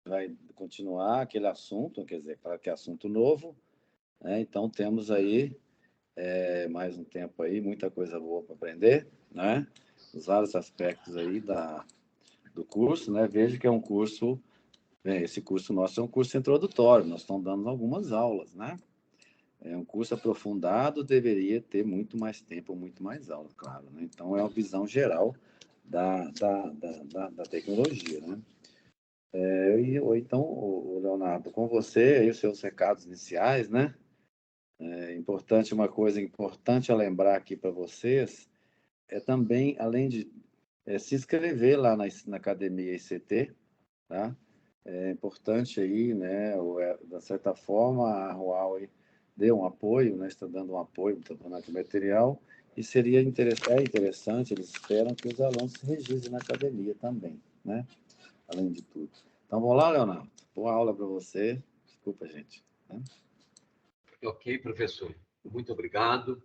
vai continuar aquele assunto, quer dizer, claro que é assunto novo, né? Então temos aí mais um tempo aí, muita coisa boa para aprender, né? Os vários aspectos aí do curso, né? Veja que é um curso, esse curso nosso é um curso introdutório, nós estamos dando algumas aulas, né? É um curso aprofundado, deveria ter muito mais tempo, muito mais aulas, claro, né? Então é uma visão geral da tecnologia, né? Ou então, Leonardo, com você, aí os seus recados iniciais, né? Uma coisa importante a lembrar aqui para vocês é também, além de se inscrever lá na Academia ICT, tá? É importante aí, né? De certa forma, a Huawei deu um apoio, né? Está dando um apoio, está dando aqui material, e seria interessante, eles esperam que os alunos se registrem na academia também, né? Além de tudo. Então, vamos lá, Leonardo. Boa aula para você. Desculpa, gente. Né? Ok, professor. Muito obrigado.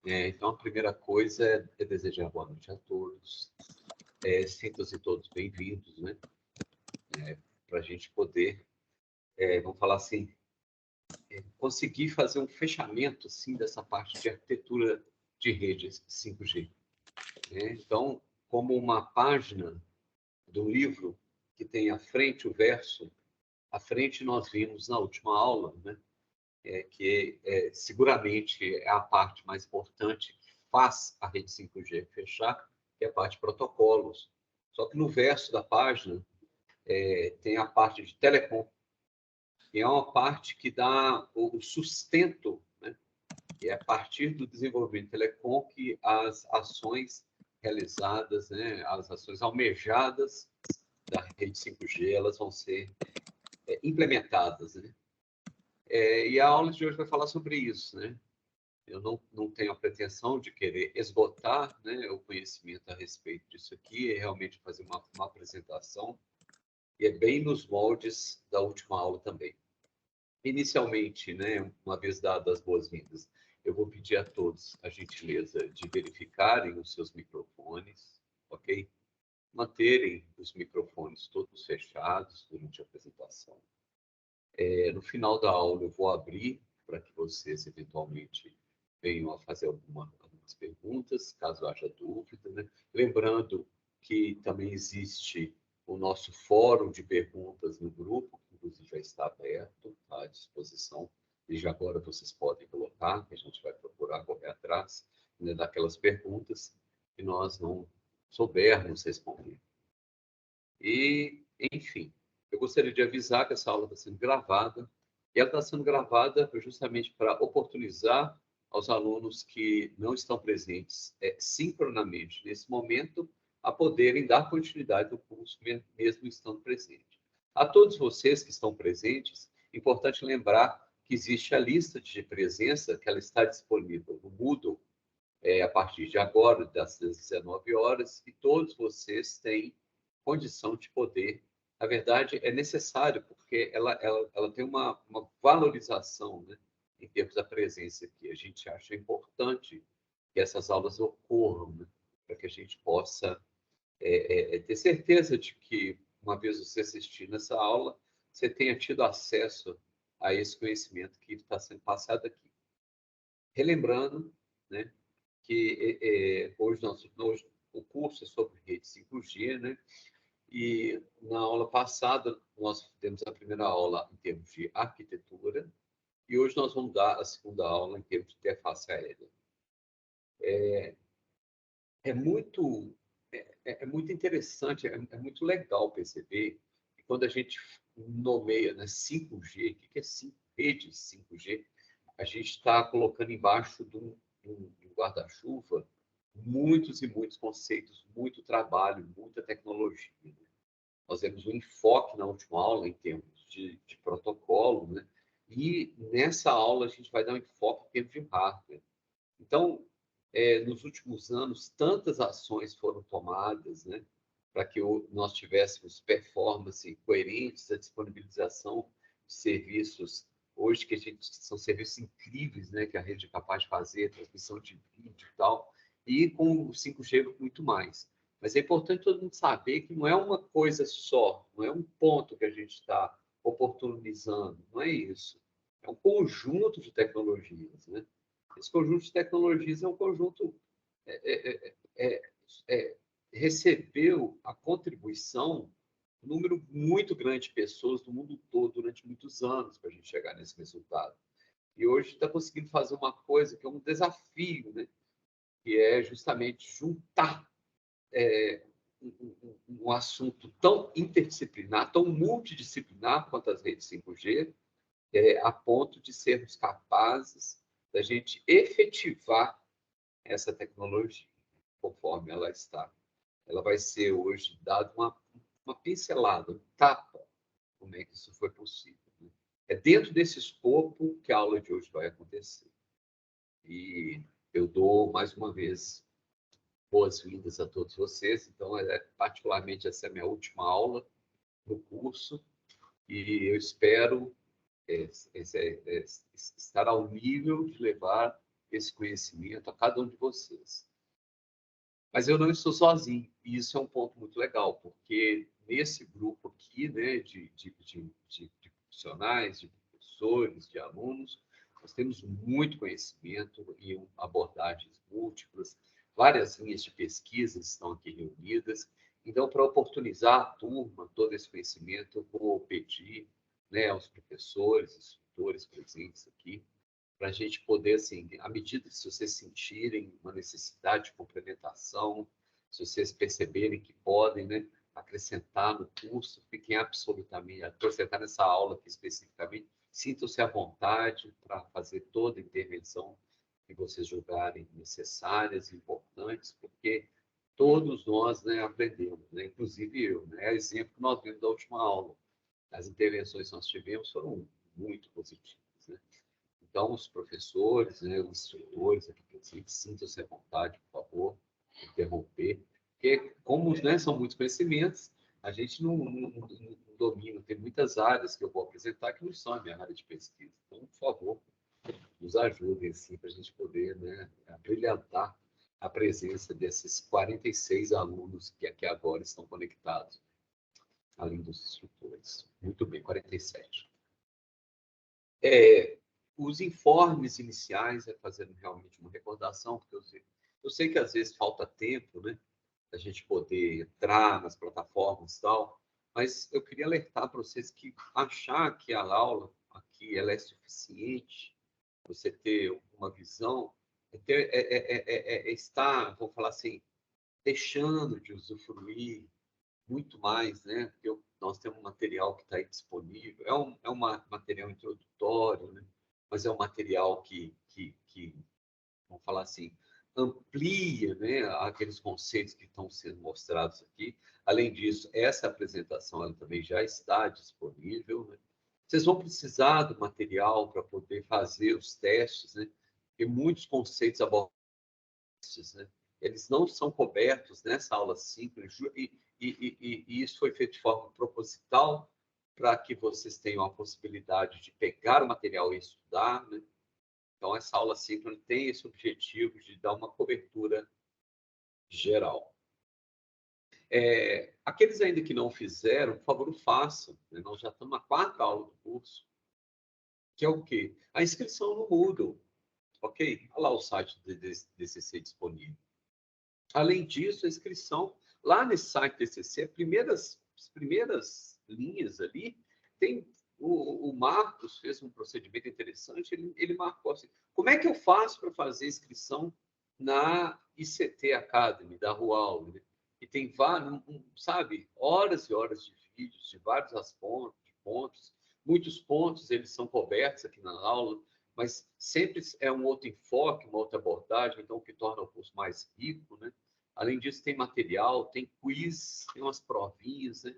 Então, a primeira coisa é desejar boa noite a todos. Sintam-se todos bem-vindos, né? Para a gente poder, vamos falar assim, conseguir fazer um fechamento assim, dessa parte de arquitetura de redes 5G. Né? Então, como uma página do livro que tem a frente, o verso, a frente nós vimos na última aula, né? Que seguramente é a parte mais importante que faz a rede 5G fechar, que é a parte de protocolos. Só que no verso da página tem a parte de telecom, que é uma parte que dá o sustento, né? E é a partir do desenvolvimento de telecom que as ações realizadas, né? As ações almejadas da rede 5G, elas vão ser implementadas, né? E a aula de hoje vai falar sobre isso, né? Eu não tenho a pretensão de querer esgotar, né, o conhecimento a respeito disso aqui, é realmente fazer uma apresentação, e é bem nos moldes da última aula também. Inicialmente, né, uma vez dadas as boas-vindas, eu vou pedir a todos a gentileza de verificarem os seus microfones, ok? Manterem os microfones todos fechados durante a apresentação. No final da aula, eu vou abrir para que vocês, eventualmente, venham a fazer algumas perguntas, caso haja dúvida, né? Lembrando que também existe o nosso fórum de perguntas no grupo, que inclusive já está aberto, tá à disposição. E já agora vocês podem colocar, que a gente vai procurar correr atrás, né, daquelas perguntas que nós não soubermos responder. E, enfim, eu gostaria de avisar que essa aula está sendo gravada, e ela está sendo gravada justamente para oportunizar aos alunos que não estão presentes sincronamente nesse momento a poderem dar continuidade ao curso mesmo estando presente. A todos vocês que estão presentes, é importante lembrar que existe a lista de presença, que ela está disponível no Moodle a partir de agora, das 19 horas, e todos vocês têm condição de poder. Na verdade, é necessário, porque ela tem uma valorização, né, em termos da presença aqui. A gente acha importante que essas aulas ocorram, né, para que a gente possa ter certeza de que, uma vez você assistindo essa aula, você tenha tido acesso a esse conhecimento que está sendo passado aqui. Relembrando, né, que hoje o curso é sobre rede 5G, né? E na aula passada nós demos a primeira aula em termos de arquitetura e hoje nós vamos dar a segunda aula em termos de interface aérea. É muito muito interessante, é muito legal perceber que quando a gente nomeia, né, 5G, o que é rede 5G, a gente está colocando embaixo de um guarda-chuva muitos e muitos conceitos, muito trabalho, muita tecnologia. Né? Nós temos um enfoque na última aula em termos de protocolo, né? E nessa aula a gente vai dar um enfoque em termos de hardware. Então, nos últimos anos, tantas ações foram tomadas, né, para que nós tivéssemos performance coerentes, a disponibilização de serviços, hoje que são serviços incríveis, né, que a rede é capaz de fazer, transmissão de vídeo e tal, e com o 5G muito mais. Mas é importante todo mundo saber que não é uma coisa só, não é um ponto que a gente está oportunizando, não é isso. É um conjunto de tecnologias, né? Esse conjunto de tecnologias é um conjunto recebeu a contribuição de um número muito grande de pessoas do mundo todo durante muitos anos para a gente chegar nesse resultado. E hoje está conseguindo fazer uma coisa que é um desafio, né? Que é justamente juntar um assunto tão interdisciplinar, tão multidisciplinar quanto as redes 5G, a ponto de sermos capazes da gente efetivar essa tecnologia conforme ela está. Ela vai ser hoje dada uma pincelada, um tapa, como é que isso foi possível. Né? É dentro desse escopo que a aula de hoje vai acontecer. E eu dou, mais uma vez, boas-vindas a todos vocês. Então, particularmente, essa é a minha última aula no curso e eu espero estar ao nível de levar esse conhecimento a cada um de vocês. Mas eu não estou sozinho, e isso é um ponto muito legal, porque nesse grupo aqui, né, de profissionais, de professores, de alunos, nós temos muito conhecimento e abordagens múltiplas, várias linhas de pesquisa estão aqui reunidas. Então, para oportunizar a turma todo esse conhecimento, eu vou pedir, né, aos professores, instrutores presentes aqui, para a gente poder, assim, à medida que vocês sentirem uma necessidade de complementação, se vocês perceberem que podem, né, acrescentar no curso, fiquem absolutamente, acrescentar nessa aula aqui especificamente, sintam-se à vontade para fazer toda a intervenção que vocês julgarem necessárias e importantes, porque todos nós, né, aprendemos, né, inclusive eu, né, é exemplo que nós vimos da última aula. As intervenções que nós tivemos foram muito positivas, né? Então, os professores, né, os instrutores aqui presentes, sintam-se à vontade, por favor, interromper, porque, como, né, são muitos conhecimentos, a gente não domina, tem muitas áreas que eu vou apresentar que não são a minha área de pesquisa. Então, por favor, nos ajudem, assim, para a gente poder, né, brilhantar a presença desses 46 alunos que aqui agora estão conectados, além dos instrutores. Muito bem, 47. Os informes iniciais, fazendo realmente uma recordação, porque eu sei que às vezes falta tempo, né, a gente poder entrar nas plataformas e tal, mas eu queria alertar para vocês que achar que a aula aqui ela é suficiente, você ter uma visão, está, vou falar assim, deixando de usufruir muito mais, né? Porque nós temos um material que está aí disponível, é um material introdutório, né? Mas é um material que, vamos falar assim, amplia, né, aqueles conceitos que estão sendo mostrados aqui. Além disso, essa apresentação ela também já está disponível, né? Vocês vão precisar do material para poder fazer os testes, né? E muitos conceitos abordados, né? Eles não são cobertos nessa aula 5, e isso foi feito de forma proposital para que vocês tenham a possibilidade de pegar o material e estudar, né? Então, essa aula 5 tem esse objetivo de dar uma cobertura geral. Aqueles ainda que não fizeram, por favor, façam, né? Nós já estamos na 4ª aula do curso, que é o quê? A inscrição no Moodle, ok? Olha lá o site do DCC disponível. Além disso, a inscrição lá nesse site do DCC, as primeiras linhas ali, tem o Marcos fez um procedimento interessante, ele marcou assim, como é que eu faço para fazer inscrição na ICT Academy, da Rual, né? E tem vários, sabe, horas e horas de vídeos, de vários pontos, muitos pontos eles são cobertos aqui na aula, mas sempre é um outro enfoque, uma outra abordagem, então o que torna o curso mais rico, né? Além disso, tem material, tem quiz, tem umas provinhas, né?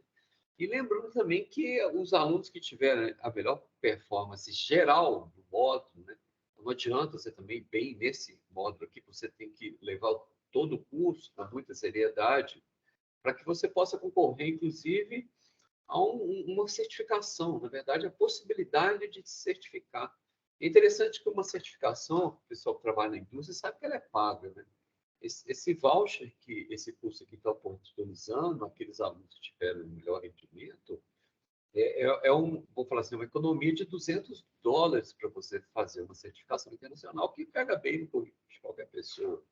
E lembrando também que os alunos que tiverem a melhor performance geral do módulo, né? Não adianta você também bem nesse módulo aqui, você tem que levar todo o curso com muita seriedade, para que você possa concorrer, inclusive, a uma certificação, na verdade, a possibilidade de se certificar. É interessante que uma certificação, o pessoal que trabalha na indústria sabe que ela é paga, né? esse voucher, esse curso aqui está oportunizando, aqueles alunos que tiveram um melhor rendimento, vou falar assim, uma economia de $200 para você fazer uma certificação internacional que pega bem no currículo de qualquer pessoa.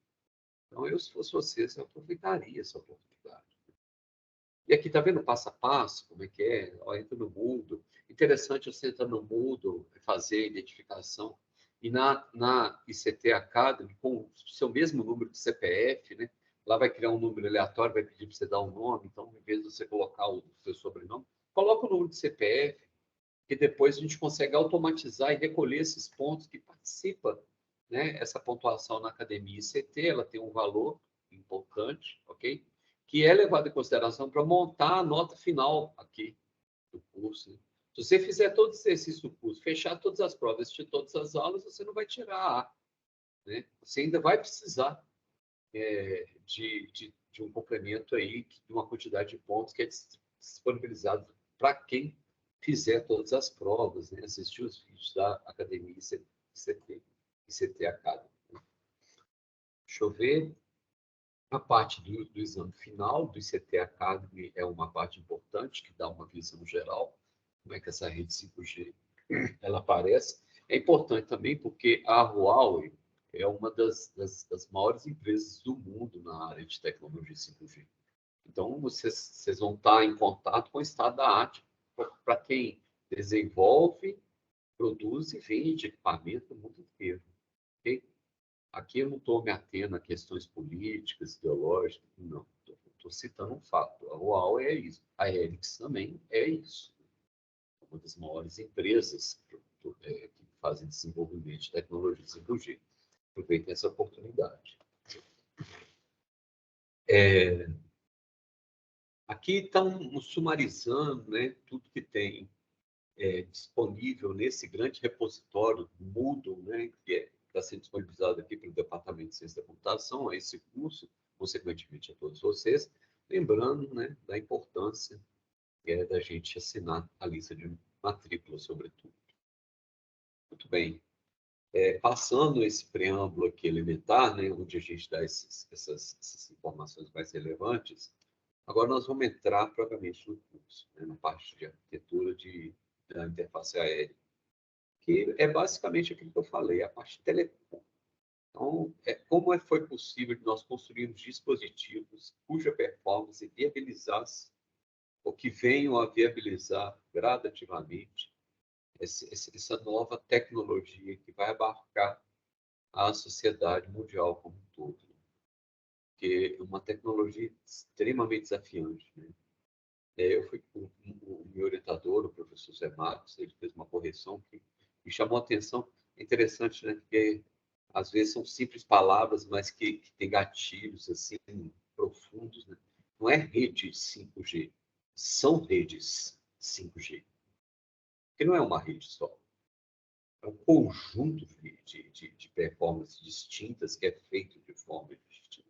Então, se fosse você, eu aproveitaria essa oportunidade. E aqui, está vendo passo a passo, como é que é? Ó, entra no Moodle. Interessante você entrar no Moodle, fazer a identificação. E na ICT Academy, com o seu mesmo número de CPF, né? Lá vai criar um número aleatório, vai pedir para você dar um nome. Então, em vez de você colocar o seu sobrenome, coloca o número de CPF, que depois a gente consegue automatizar e recolher esses pontos que participam, né? Essa pontuação na academia ICT, ela tem um valor importante, ok? Que é levado em consideração para montar a nota final aqui do curso. Né? Se você fizer todo o exercício do curso, fechar todas as provas, assistir todas as aulas, você não vai tirar A. Né? Você ainda vai precisar de um complemento aí, de uma quantidade de pontos que é disponibilizado para quem fizer todas as provas, né? Assistir os vídeos da Academia ICT Academy. Deixa eu ver. A parte do exame final do ICT Academy é uma parte importante, que dá uma visão geral, como é que essa rede 5G ela aparece. É importante também porque a Huawei é uma das maiores empresas do mundo na área de tecnologia 5G. Então, vocês vão estar em contato com o estado da arte para quem desenvolve, produz e vende equipamento no mundo inteiro. Okay? Aqui eu não estou me atendo a questões políticas, ideológicas, não. Estou citando um fato. A Huawei é isso. A Ericsson também é isso. Uma das maiores empresas que fazem desenvolvimento de tecnologia 5G. Aproveitem essa oportunidade. Aqui estão sumarizando, né, tudo que tem disponível nesse grande repositório Moodle, né, que está sendo disponibilizado aqui pelo Departamento de Ciência da Computação, a esse curso, consequentemente a todos vocês, lembrando, né, da importância da gente assinar a lista de matrícula, sobretudo. Muito bem. Passando esse preâmbulo aqui elementar, né, onde a gente dá essas informações mais relevantes, agora nós vamos entrar propriamente no curso, né, na parte de arquitetura da interface aérea, que é basicamente aquilo que eu falei, a parte de telecom. Então, como foi possível nós construirmos dispositivos cuja performance viabilizasse, ou que venham a viabilizar gradativamente essa nova tecnologia que vai abarcar a sociedade mundial como um todo. Que é uma tecnologia extremamente desafiante. Né? Eu fui com o meu orientador, o professor Zé Marcos, ele fez uma correção que me chamou a atenção. É interessante, né? Porque às vezes são simples palavras, mas que têm gatilhos assim profundos. Né? Não é rede 5G, são redes 5G. Porque não é uma rede só. É um conjunto de performances distintas que é feito de forma distinta.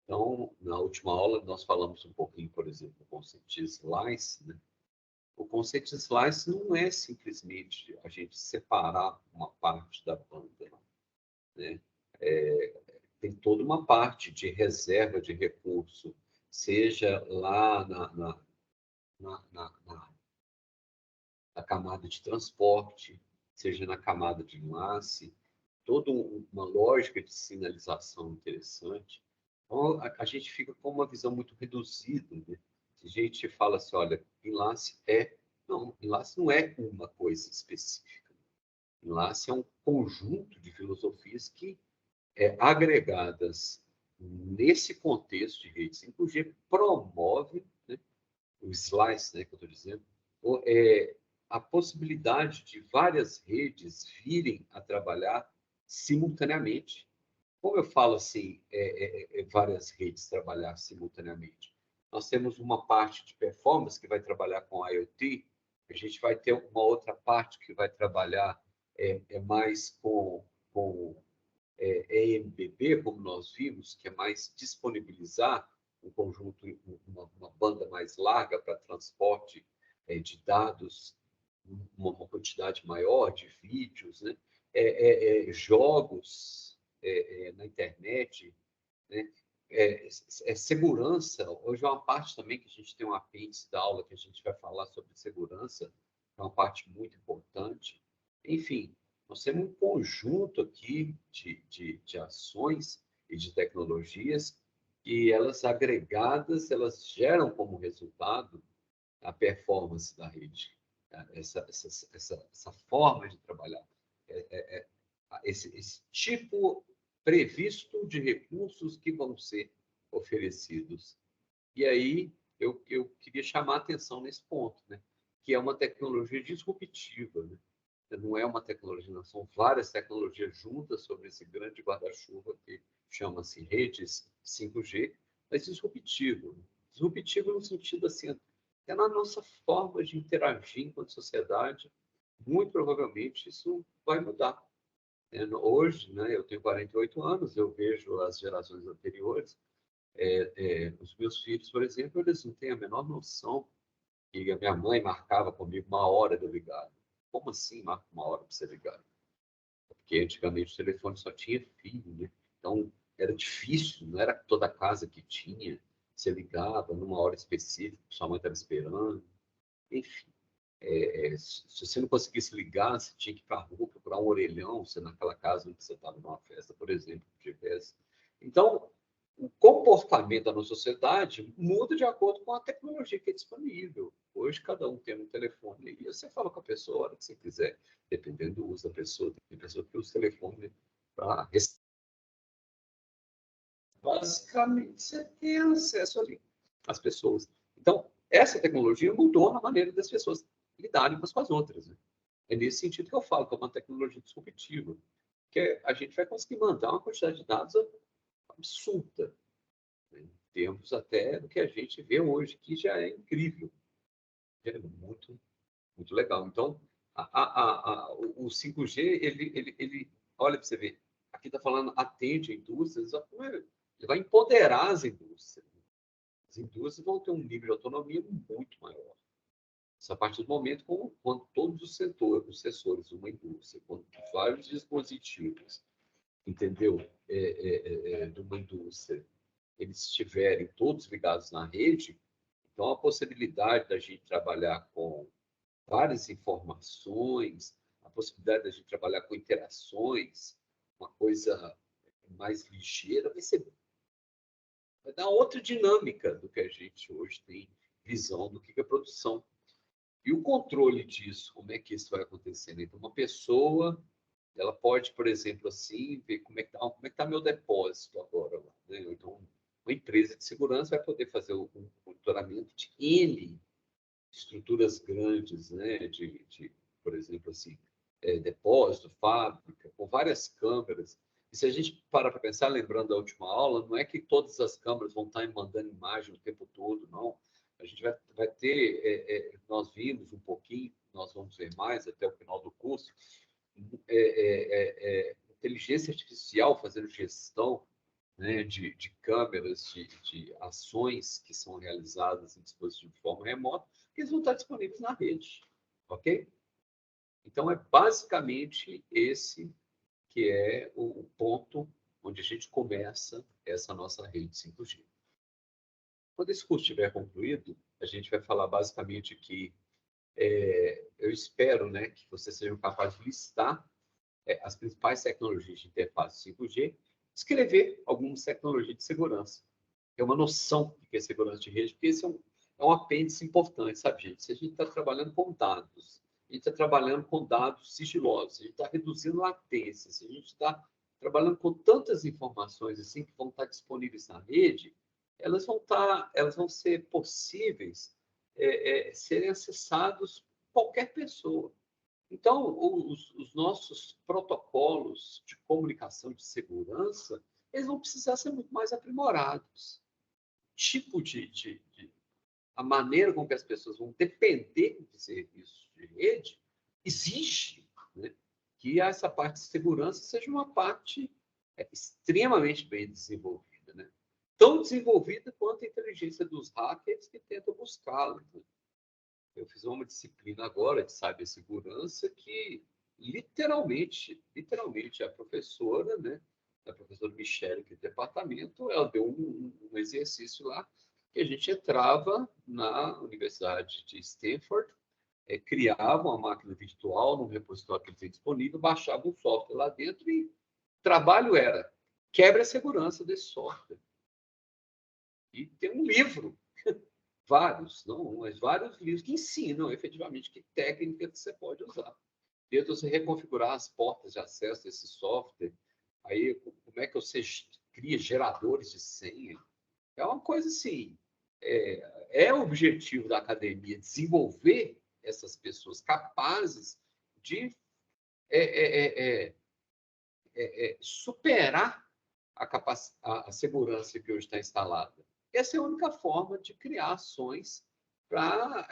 Então, na última aula, nós falamos um pouquinho, por exemplo, do conceito de slice. Né? O conceito de slice não é simplesmente a gente separar uma parte da banda. Né? Tem toda uma parte de reserva de recurso, seja lá na camada de transporte, seja na camada de enlace, toda uma lógica de sinalização interessante. Então, a gente fica com uma visão muito reduzida. Né? A gente fala assim, olha, enlace não é uma coisa específica. Enlace é um conjunto de filosofias que, agregadas nesse contexto de rede 5G, promove, né, o slice, né, que eu estou dizendo, a possibilidade de várias redes virem a trabalhar simultaneamente. Como eu falo assim, várias redes trabalhar simultaneamente? Nós temos uma parte de performance que vai trabalhar com IoT, a gente vai ter uma outra parte que vai trabalhar mais com EMBB, como nós vimos, que é mais disponibilizar um conjunto, uma banda mais larga para transporte de dados, uma quantidade maior de vídeos, né? Jogos, na internet, né? Segurança, hoje é uma parte também que a gente tem um apêndice da aula que a gente vai falar sobre segurança, é uma parte muito importante. Enfim, nós temos um conjunto aqui de ações e de tecnologias e elas agregadas, elas geram como resultado a performance da rede, essa forma de trabalhar, esse tipo previsto de recursos que vão ser oferecidos. E aí eu queria chamar a atenção nesse ponto, né? Que é uma tecnologia disruptiva, né? Não é uma tecnologia, não, são várias tecnologias juntas sobre esse grande guarda-chuva que chama-se redes 5G, mas disruptivo. Né? Disruptivo no sentido assim, é na nossa forma de interagir enquanto sociedade, muito provavelmente isso vai mudar. Hoje, né, eu tenho 48 anos, eu vejo as gerações anteriores, os meus filhos, por exemplo, eles não têm a menor noção que a minha mãe marcava comigo 1 hora de eu ligar. Como assim marca 1 hora para você ligar? Porque antigamente o telefone só tinha fio, né? Então era difícil, não era toda casa que tinha. Você ligava numa hora específica, sua mãe estava esperando. Enfim, se você não conseguisse ligar, você tinha que ir para a rua procurar um orelhão, você naquela casa onde você estava numa festa, por exemplo, que tivesse. Então, o comportamento da nossa sociedade muda de acordo com a tecnologia que é disponível. Hoje, cada um tem um telefone e você fala com a pessoa a hora que você quiser, dependendo do uso da pessoa. Tem pessoa que usa o telefone para... Basicamente, você tem acesso ali às pessoas. Então, essa tecnologia mudou a maneira das pessoas lidarem umas com as outras. Né? É nesse sentido que eu falo que é uma tecnologia disruptiva, que a gente vai conseguir mandar uma quantidade de dados absurda, né? Em termos até do que a gente vê hoje, que já é incrível, é muito, muito legal. Então, o 5G, ele olha para você ver, aqui está falando atende a indústrias, ele vai empoderar as indústrias. As indústrias vão ter um nível de autonomia muito maior. Isso a partir do momento quando todos os sensores de uma indústria, quando vários dispositivos, entendeu? De uma indústria, eles estiverem todos ligados na rede, então a possibilidade da gente trabalhar com várias informações, a possibilidade da gente trabalhar com interações, uma coisa mais ligeira, vai dar outra dinâmica do que a gente hoje tem visão do que é produção. E o controle disso, como é que isso vai acontecendo? Então, uma pessoa, ela pode, por exemplo, assim, ver como é que está meu depósito agora. Né? Então, uma empresa de segurança vai poder fazer um monitoramento de N estruturas grandes, né? Por exemplo, assim, depósito, fábrica, com várias câmeras. E se a gente parar para pensar, lembrando da última aula, não é que todas as câmeras vão estar mandando imagem o tempo todo, não. A gente vai ter, nós vimos um pouquinho, nós vamos ver mais até o final do curso, inteligência artificial fazendo gestão, né, de câmeras, de ações que são realizadas em dispositivos de forma remota, que eles vão estar disponíveis na rede, ok? Então, é basicamente esse que é o ponto onde a gente começa essa nossa rede 5G. Quando esse curso estiver concluído, a gente vai falar basicamente que eu espero, né, que vocês sejam capazes de listar as principais tecnologias de interface 5G, escrever algumas tecnologias de segurança. Ter uma noção do que é segurança de rede, porque esse é um apêndice importante, sabe, gente? Se a gente está trabalhando com dados, a gente está trabalhando com dados sigilosos, a gente está reduzindo latências, a gente está trabalhando com tantas informações assim que vão estar disponíveis na rede, elas vão ser possíveis serem acessados por qualquer pessoa. Então, os nossos protocolos de comunicação de segurança, eles vão precisar ser muito mais aprimorados. Tipo a maneira com que as pessoas vão depender de serviços de rede exige, né, que essa parte de segurança seja uma parte extremamente bem desenvolvida, né? Tão desenvolvida quanto a inteligência dos hackers que tentam buscá-la. Né? Eu fiz uma disciplina agora de cibersegurança que literalmente a professora, né, da professora Michelle, que é do departamento, ela deu um exercício lá, que a gente entrava na Universidade de Stanford, criava uma máquina virtual num repositório que eles têm disponível, baixava um software lá dentro e o trabalho era quebra a segurança desse software. E tem um livro, vários, não um, mas vários livros que ensinam efetivamente que técnica que você pode usar. Desde você reconfigurar as portas de acesso desse software, aí como é que você cria geradores de senha. É uma coisa assim, é o objetivo da academia desenvolver essas pessoas capazes de superar a segurança que hoje está instalada. Essa é a única forma de criar ações para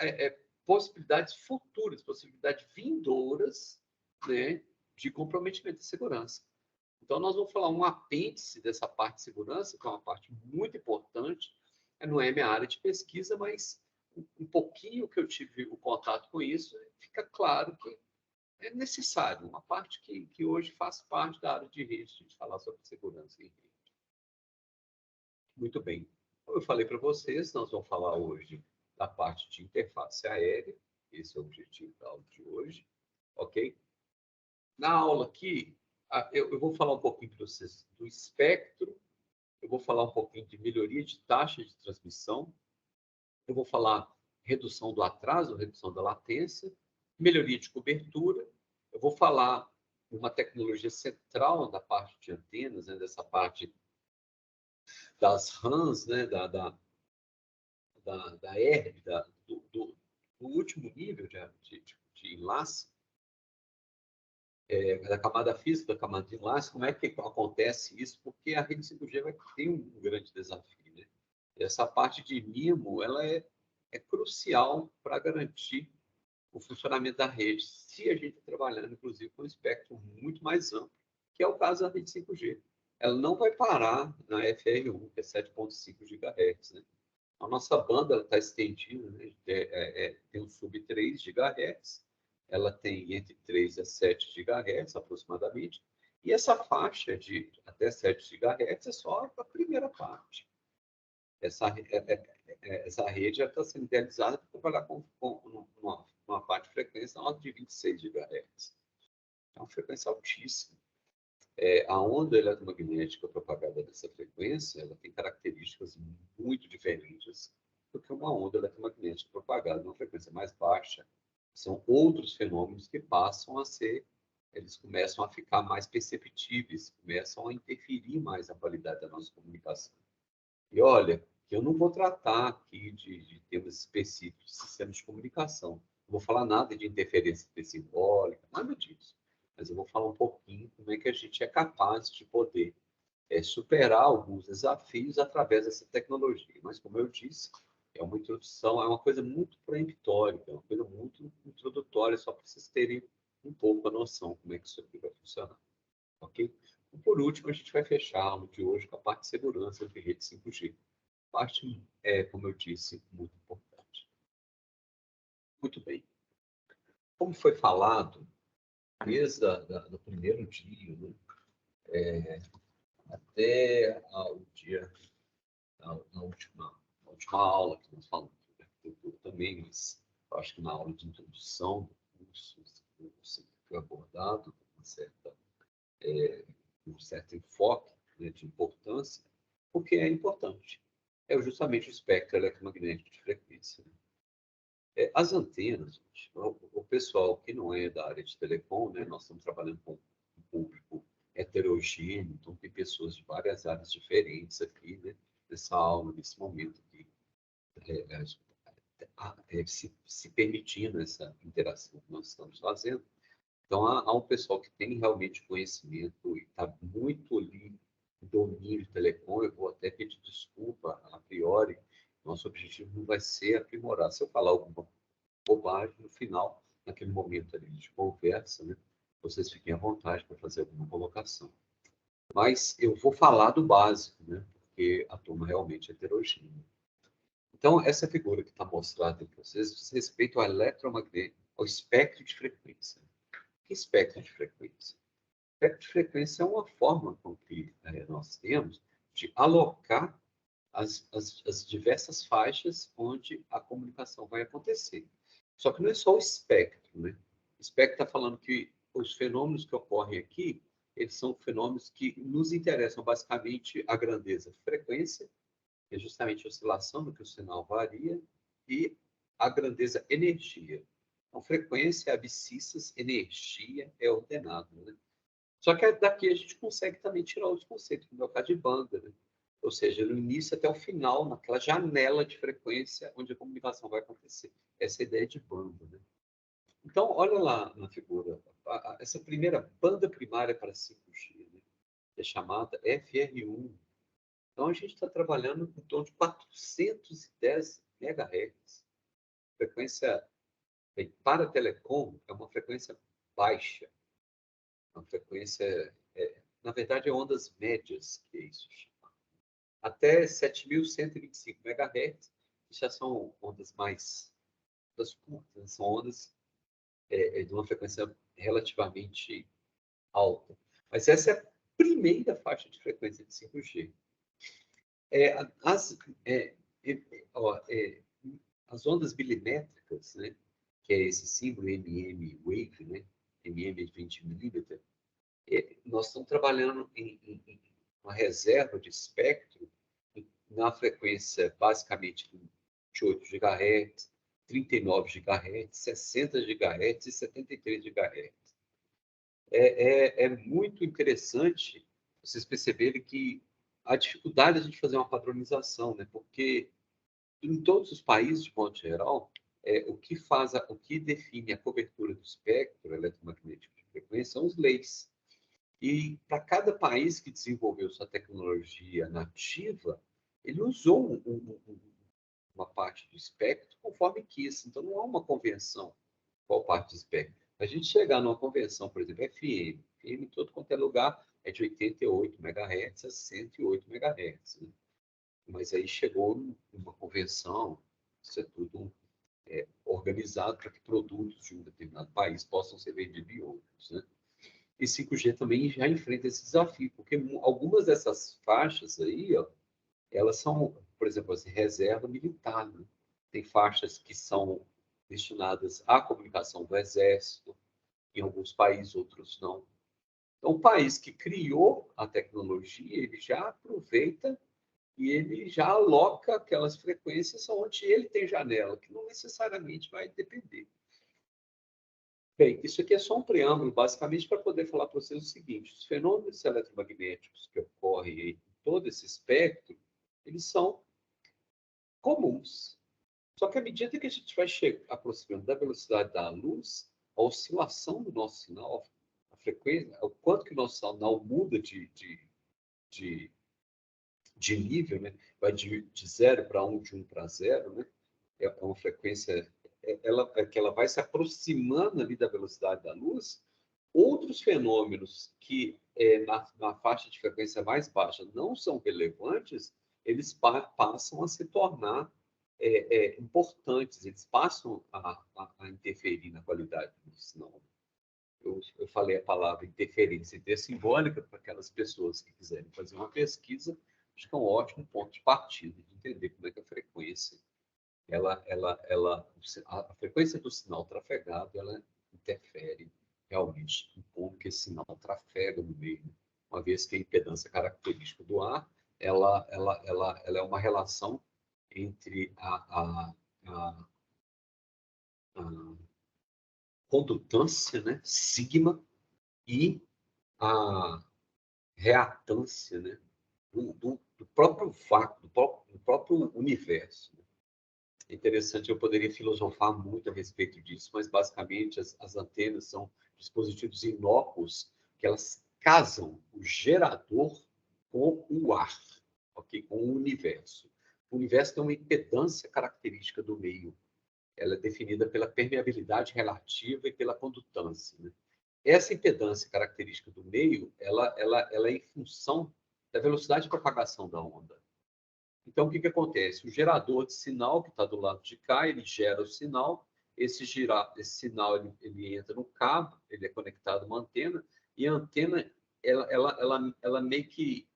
possibilidades futuras, possibilidades vindouras, né, de comprometimento de segurança. Então, nós vamos falar um apêndice dessa parte de segurança, que é uma parte muito importante. Não é minha área de pesquisa, mas um pouquinho que eu tive o contato com isso, fica claro que é necessário, uma parte que hoje faz parte da área de rede, de falar sobre segurança em rede. Muito bem. Como eu falei para vocês, nós vamos falar hoje da parte de interface aérea, esse é o objetivo da aula de hoje, ok? Na aula aqui, eu vou falar um pouquinho para vocês do espectro, eu vou falar um pouquinho de melhoria de taxa de transmissão, eu vou falar redução do atraso, redução da latência, melhoria de cobertura, eu vou falar uma tecnologia central da parte de antenas, né, dessa parte das RANs, né, da ERB, do último nível de enlace, da camada física, da camada de enlace, como é que acontece isso? Porque a rede 5G vai ter um grande desafio, né? E essa parte de MIMO, ela é crucial para garantir o funcionamento da rede, se a gente está trabalhando, inclusive, com um espectro muito mais amplo, que é o caso da rede 5G. Ela não vai parar na FR1, que é 7,5 GHz, né? A nossa banda está estendida, né? Tem um sub-3 GHz, ela tem entre 3 a 7 GHz aproximadamente, e essa faixa de até 7 GHz é só a primeira parte. Essa rede está sendo idealizada para trabalhar com uma parte de frequência na ordem de 26 GHz. É uma frequência altíssima. A onda eletromagnética propagada dessa frequência, ela tem características muito diferentes do que uma onda eletromagnética propagada numa frequência mais baixa. São outros fenômenos que passam a ser, eles começam a ficar mais perceptíveis, começam a interferir mais na qualidade da nossa comunicação. E olha, eu não vou tratar aqui de temas específicos de sistemas de comunicação. Não vou falar nada de interferência simbólica, nada disso. Mas eu vou falar um pouquinho como é que a gente é capaz de poder superar alguns desafios através dessa tecnologia. Mas, como eu disse, é uma introdução, é uma coisa muito peremptórica, é uma coisa muito introdutória, só para vocês terem um pouco a noção como é que isso aqui vai funcionar. Ok? E, por último, a gente vai fechar a aula de hoje com a parte de segurança de rede 5G. Parte, como eu disse, muito importante. Muito bem. Como foi falado, desde do primeiro dia, né, até o dia, na última aula que nós falamos de arquitetura também, mas eu acho que na aula de introdução do curso, foi abordado com um certo enfoque, né, de importância, porque é importante. É justamente o espectro eletromagnético de frequência. As antenas, gente, o pessoal que não é da área de telecom, né, nós estamos trabalhando com um público heterogêneo, então tem pessoas de várias áreas diferentes aqui, né, nessa aula, nesse momento aqui, se permitindo essa interação que nós estamos fazendo. Então, há um pessoal que tem realmente conhecimento e está muito ali no domínio de telecom. Eu vou até pedir desculpa a priori. Nosso objetivo não vai ser aprimorar. Se eu falar alguma bobagem, no final, naquele momento ali de conversa, né, vocês fiquem à vontade para fazer alguma colocação. Mas eu vou falar do básico, né, porque a turma realmente é heterogênea. Então, essa figura que está mostrada para vocês diz respeito ao eletromagnético, ao espectro de frequência. Que espectro de frequência? espectro de frequência é uma forma com que nós temos de alocar as diversas faixas onde a comunicação vai acontecer. Só que não é só o espectro, né? O espectro está falando que os fenômenos que ocorrem aqui, eles são fenômenos que nos interessam basicamente a grandeza frequência, que é justamente a oscilação no que o sinal varia, e a grandeza energia. Então, frequência é abscissas, energia é ordenado, né? Só que daqui a gente consegue também tirar outros conceitos, como é o caso de banda, né? Ou seja, do início até o final, naquela janela de frequência onde a comunicação vai acontecer. Essa é a ideia de banda, né? Então, olha lá na figura. Essa primeira banda primária para 5G, né? É chamada FR1. Então, a gente está trabalhando em torno de 410 MHz. Frequência para telecom é uma frequência baixa. Uma frequência, na verdade, é ondas médias, que é isso. Até 7.125 MHz, que já são ondas mais ondas curtas, são ondas de uma frequência relativamente alta. Mas essa é a primeira faixa de frequência de 5G. As, as ondas milimétricas, né, que é esse símbolo MM Wave, né, MM de 20 milímetros, nós estamos trabalhando em uma reserva de espectro na frequência basicamente de 8 GHz, 39 GHz, 60 GHz e 73 GHz. É muito interessante vocês perceberem que a dificuldade de a gente fazer uma padronização, né? Porque em todos os países, de modo geral, o que define a cobertura do espectro eletromagnético de frequência são as leis. E para cada país que desenvolveu sua tecnologia nativa, ele usou uma parte do espectro conforme quis. Então, não há uma convenção qual parte do espectro. A gente chegar numa convenção, por exemplo, FM em todo quanto é lugar é de 88 MHz a 108 MHz. Né? Mas aí chegou uma convenção, isso é tudo organizado para que produtos de um determinado país possam ser vendidos em outros. Né? E 5G também já enfrenta esse desafio, porque algumas dessas faixas aí, ó, elas são, por exemplo, assim, reserva militar. Né? Tem faixas que são destinadas à comunicação do exército, em alguns países, outros não. Então, o país que criou a tecnologia, ele já aproveita e ele já aloca aquelas frequências onde ele tem janela, que não necessariamente vai depender. Bem, isso aqui é só um preâmbulo, basicamente, para poder falar para vocês o seguinte: os fenômenos eletromagnéticos que ocorrem em todo esse espectro, eles são comuns. Só que à medida que a gente vai aproximando da velocidade da luz, a oscilação do nosso sinal, a frequência, o quanto que o nosso sinal muda de nível, né? Vai de 0 para 1, de 1 para 0, né? É uma frequência que ela vai se aproximando ali da velocidade da luz. Outros fenômenos que na faixa de frequência mais baixa não são relevantes, eles passam a se tornar importantes, eles passam a interferir na qualidade do sinal. Eu falei a palavra interferência simbólica para aquelas pessoas que quiserem fazer uma pesquisa, acho que é um ótimo ponto de partida de entender como é que a frequência, a frequência do sinal trafegado, ela interfere realmente em como que esse sinal trafega no meio, uma vez que a impedância característica do ar, ela é uma relação entre a condutância, né, sigma, e a reatância, né, do próprio vácuo, do próprio universo. É interessante, eu poderia filosofar muito a respeito disso, mas basicamente as antenas são dispositivos inócuos que elas casam o gerador com o ar, okay? Com o universo. O universo tem uma impedância característica do meio. Ela é definida pela permeabilidade relativa e pela condutância. Né? Essa impedância característica do meio, ela é em função da velocidade de propagação da onda. Então, o que acontece? O gerador de sinal que está do lado de cá, ele gera o sinal, esse sinal ele entra no cabo, ele é conectado a uma antena, E a antena, ela meio que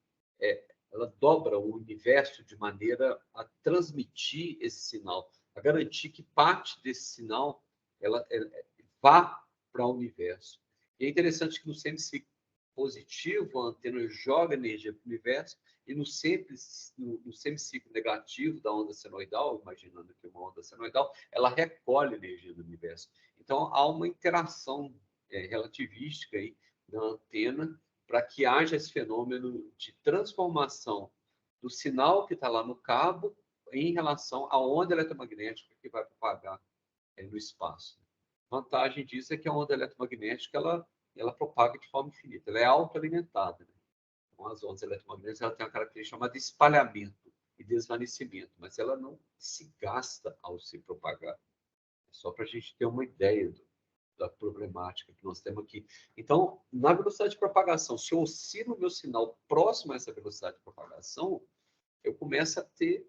ela dobra o universo de maneira a transmitir esse sinal, a garantir que parte desse sinal ela vá para o universo. E é interessante que no semiciclo positivo, a antena joga energia para o universo, e no semiciclo negativo da onda senoidal, imaginando que uma onda senoidal, ela recolhe energia do universo. Então, há uma interação relativística aí na antena para que haja esse fenômeno de transformação do sinal que está lá no cabo em relação à onda eletromagnética que vai propagar no espaço. A vantagem disso é que a onda eletromagnética ela propaga de forma infinita, ela é autoalimentada. Né? Então, as ondas eletromagnéticas ela tem uma característica chamada espalhamento e desvanecimento, mas ela não se gasta ao se propagar. É só para a gente ter uma ideia da problemática que nós temos aqui. Então, na velocidade de propagação, se eu oscilo o meu sinal próximo a essa velocidade de propagação, eu começo a ter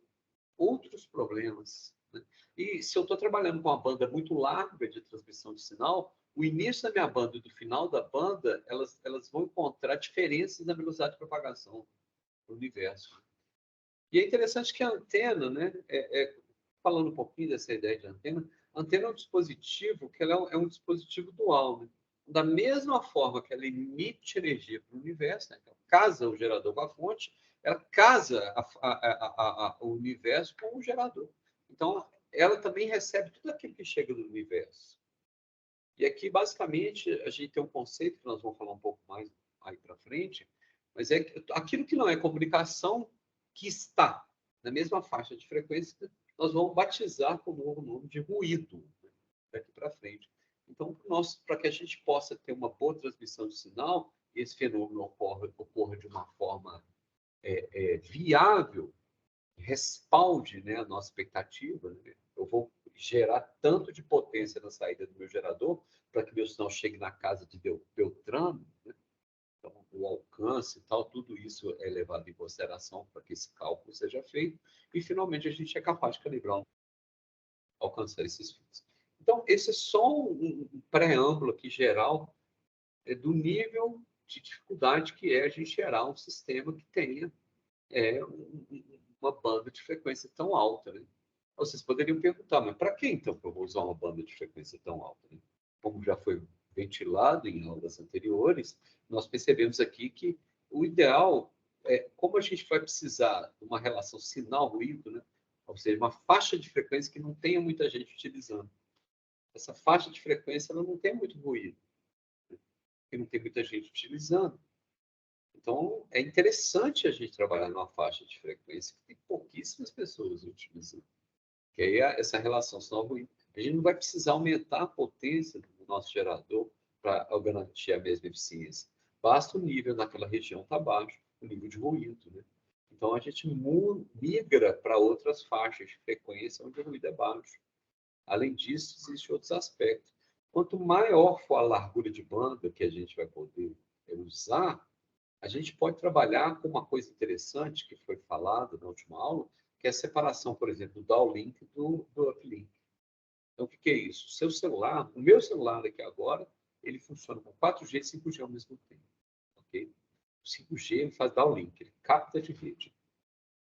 outros problemas. Né? E se eu estou trabalhando com uma banda muito larga de transmissão de sinal, o início da minha banda e do final da banda, elas vão encontrar diferenças na velocidade de propagação do universo. E é interessante que a antena, né, falando um pouquinho dessa ideia de antena, a antena é um dispositivo que ela é um dispositivo dual. Né? Da mesma forma que ela emite energia para o universo, né, ela casa o gerador com a fonte, ela casa o universo com o gerador. Então, ela também recebe tudo aquilo que chega do universo. E aqui, basicamente, a gente tem um conceito que nós vamos falar um pouco mais aí para frente, mas é aquilo que não é comunicação, que está na mesma faixa de frequência, nós vamos batizar com o novo nome de ruído, né, daqui para frente. Então, para que a gente possa ter uma boa transmissão de sinal, e esse fenômeno ocorra de uma forma viável, respalde, né, a nossa expectativa, né? Eu vou gerar tanto de potência na saída do meu gerador para que meu sinal chegue na casa de Beltrano, né? Então, o alcance e tal, tudo isso é levado em consideração para que esse cálculo seja feito e, finalmente, a gente é capaz de calibrar, alcançar esses fins. Então, esse é só um preâmbulo aqui geral do nível de dificuldade que é a gente gerar um sistema que tenha uma banda de frequência tão alta. Né? Vocês poderiam perguntar, mas para que então que eu vou usar uma banda de frequência tão alta? Né? Como já foi ventilado em aulas anteriores, nós percebemos aqui que o ideal é, como a gente vai precisar de uma relação sinal-ruído, né? Ou seja, uma faixa de frequência que não tenha muita gente utilizando. Essa faixa de frequência ela não tem muito ruído, né? Porque não tem muita gente utilizando. Então, é interessante a gente trabalhar numa faixa de frequência que tem pouquíssimas pessoas utilizando. Que aí essa relação sinal-ruído. A gente não vai precisar aumentar a potência do nosso gerador para garantir a mesma eficiência. Basta o nível naquela região estar baixo, o nível de ruído. Né? Então, a gente migra para outras faixas de frequência onde o ruído é baixo. Além disso, existem outros aspectos. Quanto maior for a largura de banda que a gente vai poder usar, a gente pode trabalhar com uma coisa interessante que foi falada na última aula, que é a separação, por exemplo, do downlink do uplink. Então, o que é isso? O seu celular, o meu celular aqui agora, ele funciona com 4G e 5G ao mesmo tempo. Okay? O 5G ele faz downlink, ele capta de rede.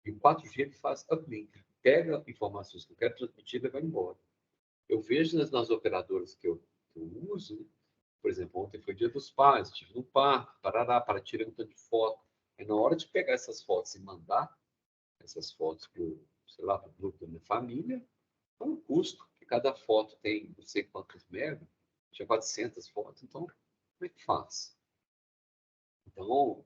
E o 4G ele faz uplink, ele pega informações que eu quero transmitir e vai embora. Eu vejo nas operadoras que eu uso, por exemplo, ontem foi Dia dos Pais, estive no parque, para tirar um tanto de foto. E na hora de pegar essas fotos e mandar essas fotos para o grupo da minha família, é um custo, que cada foto tem não sei quantos mega, tinha 400 fotos, então como é que faz? Então,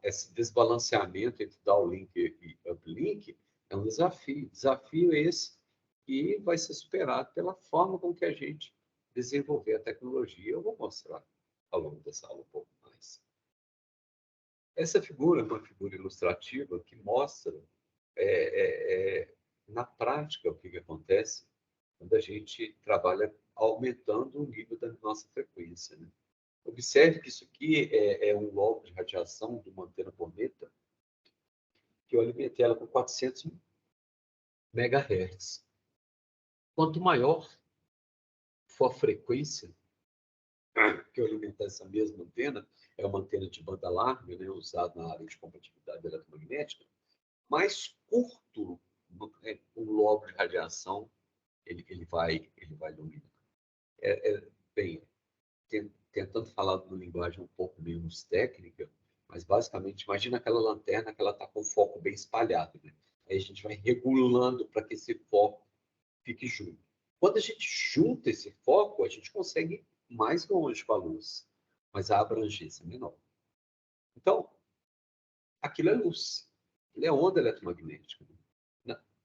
esse desbalanceamento entre downlink e uplink é um desafio. Desafio esse que vai ser superado pela forma com que a gente desenvolver a tecnologia. Eu vou mostrar ao longo dessa aula um pouco mais. Essa figura é uma figura ilustrativa que mostra na prática o que acontece quando a gente trabalha aumentando o nível da nossa frequência. Né? Observe que isso aqui é um logo de radiação de uma antena cometa que eu alimentei ela com 400 MHz. Quanto maior for a frequência que eu alimentar essa mesma antena é uma antena de banda larga, né, usada na área de compatibilidade eletromagnética, mais curto o lobo de radiação ele vai iluminar. Bem, tentando falar numa linguagem um pouco menos técnica, mas basicamente, imagina aquela lanterna que ela está com o foco bem espalhado, né? Aí a gente vai regulando para que esse foco fique junto. Quando a gente junta esse foco, a gente consegue ir mais longe com a luz, mas a abrangência é menor. Então, aquilo é luz, aquilo é onda eletromagnética.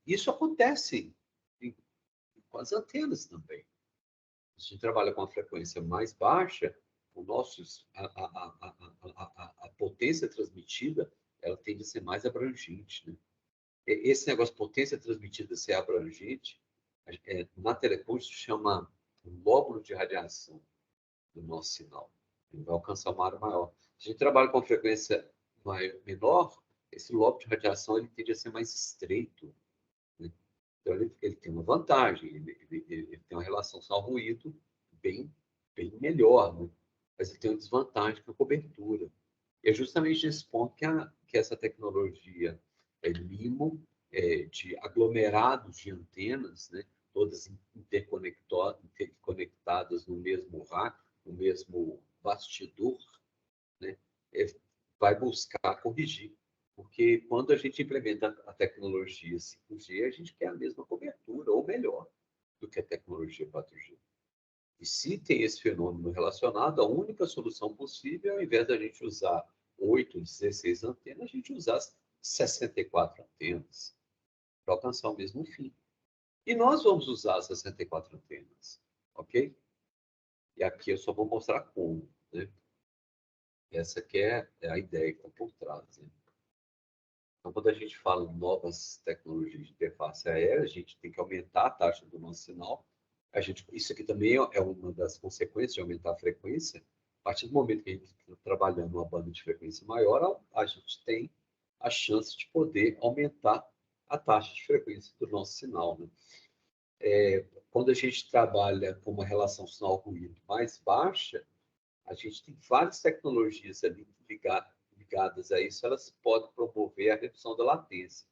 Isso acontece com as antenas também. Se a gente trabalha com a frequência mais baixa, a potência transmitida ela tende a ser mais abrangente. Né? Esse negócio de potência transmitida ser abrangente, na telecom se chama lóbulo de radiação do nosso sinal. Ele vai alcançar uma área maior. Se a gente trabalha com frequência menor, esse lóbulo de radiação ele tende a ser mais estreito. Né? Então, ele tem uma vantagem, ele tem uma relação sinal-ruído bem melhor, né? Mas ele tem uma desvantagem que é a cobertura. E é justamente nesse ponto que essa tecnologia LIMO, de aglomerados de antenas, né? Todas interconectadas no mesmo rack, no mesmo bastidor, né? Vai buscar corrigir. Porque quando a gente implementa a tecnologia 5G, a gente quer a mesma cobertura, ou melhor, do que a tecnologia 4G. E se tem esse fenômeno relacionado, a única solução possível, ao invés da gente usar 8, 16 antenas, a gente usar 64 antenas para alcançar o mesmo fim. E nós vamos usar 64 antenas, ok? E aqui eu só vou mostrar como, né? Essa que é a ideia que está por trás, né? Então, quando a gente fala em novas tecnologias de interface aérea, a gente tem que aumentar a taxa do nosso sinal. Isso aqui também é uma das consequências de aumentar a frequência. A partir do momento que a gente está trabalhando uma banda de frequência maior, a gente tem a chance de poder aumentar a taxa de frequência do nosso sinal. Né? Quando a gente trabalha com uma relação sinal-ruído mais baixa, a gente tem várias tecnologias ali ligadas a isso, elas podem promover a redução da latência.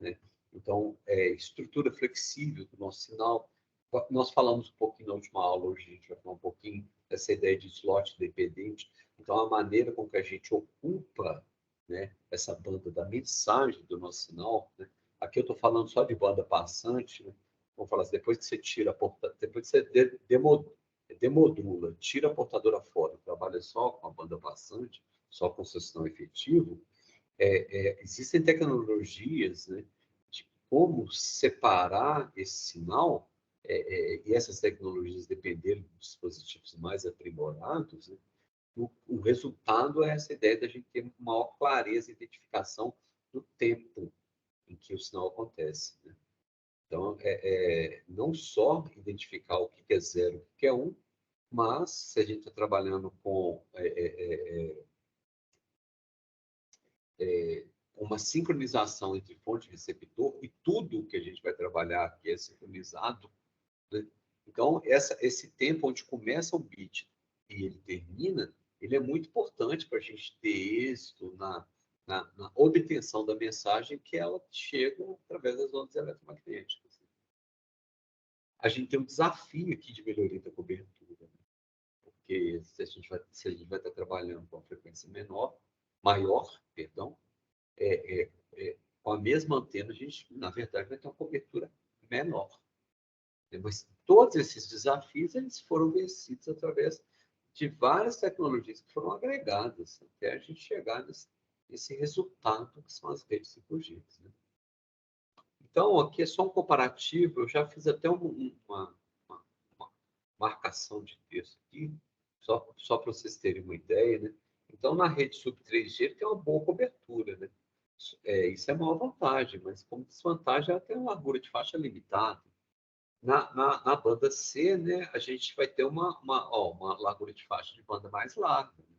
Né? Então, estrutura flexível do nosso sinal. Nós falamos um pouquinho na última aula, hoje a gente vai falar um pouquinho dessa ideia de slot dependente. Então, a maneira com que a gente ocupa, né, essa banda da mensagem do nosso sinal. Né? Aqui eu estou falando só de banda passante. Né? Vamos falar assim, depois que você tira a porta, depois que você demodula, tira a portadora fora, trabalha só com a banda passante, só com o seu sinal efetivo, existem tecnologias, né, de como separar esse sinal, e essas tecnologias dependerem de dispositivos mais aprimorados, né, o resultado é essa ideia da gente ter maior clareza e identificação do tempo em que o sinal acontece. Né? Então, não só identificar o que é zero, o que é um, mas se a gente está trabalhando com uma sincronização entre fonte e receptor, e tudo que a gente vai trabalhar aqui é sincronizado. Né? Então, esse tempo onde começa o bit e ele termina, ele é muito importante para a gente ter êxito na obtenção da mensagem que ela chega através das ondas eletromagnéticas. A gente tem um desafio aqui de melhoria da cobertura, né? Porque se a gente vai estar trabalhando com uma frequência maior, perdão, com a mesma antena, a gente, na verdade, vai ter uma cobertura menor. Mas todos esses desafios eles foram vencidos através de várias tecnologias que foram agregadas até a gente chegar nesse resultado que são as redes 5G. Né? Então, aqui é só um comparativo. Eu já fiz até uma marcação de texto aqui, só para vocês terem uma ideia. Né? Então, na rede sub 3G tem uma boa cobertura. Né? Isso é uma vantagem, mas como desvantagem ela tem uma largura de faixa limitada. Na banda C, né, a gente vai ter uma largura de faixa de banda mais larga. Né?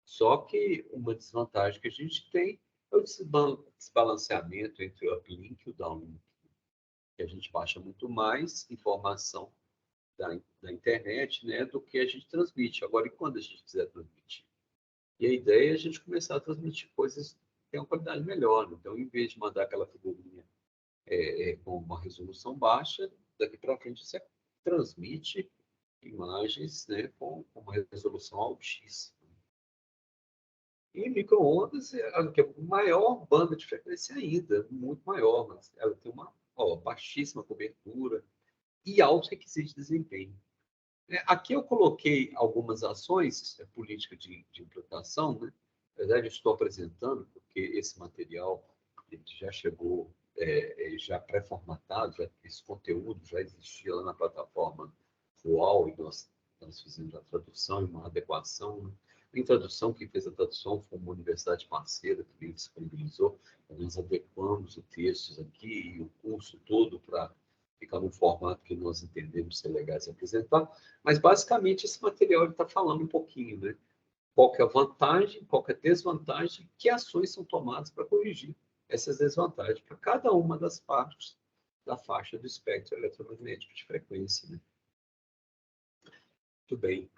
Só que uma desvantagem que a gente tem é o desbalanceamento entre o uplink e o downlink. Que a gente baixa muito mais informação da internet, né, do que a gente transmite. Agora, e quando a gente quiser transmitir? E a ideia é a gente começar a transmitir coisas que têm uma qualidade melhor. Então, em vez de mandar aquela figurinha com uma resolução baixa, daqui para frente você transmite imagens, né, com uma resolução altíssima. E micro-ondas é a maior banda de frequência ainda, muito maior, mas ela tem uma baixíssima cobertura e alto requisito de desempenho. Aqui eu coloquei algumas ações políticas de implantação, né? Na verdade, eu estou apresentando, porque esse material ele já chegou já pré-formatado, esse conteúdo já existia lá na plataforma UOL, e nós fizemos a tradução e uma adequação. Né? Em tradução, quem fez a tradução foi uma universidade parceira que disponibilizou, nós adequamos os textos aqui e o curso todo para ficar no formato que nós entendemos ser legais de apresentar, mas basicamente esse material está falando um pouquinho, né? Qual que é a vantagem, qual que é a desvantagem, que ações são tomadas para corrigir essas desvantagens para cada uma das partes da faixa do espectro eletromagnético de frequência. Né? Muito bem.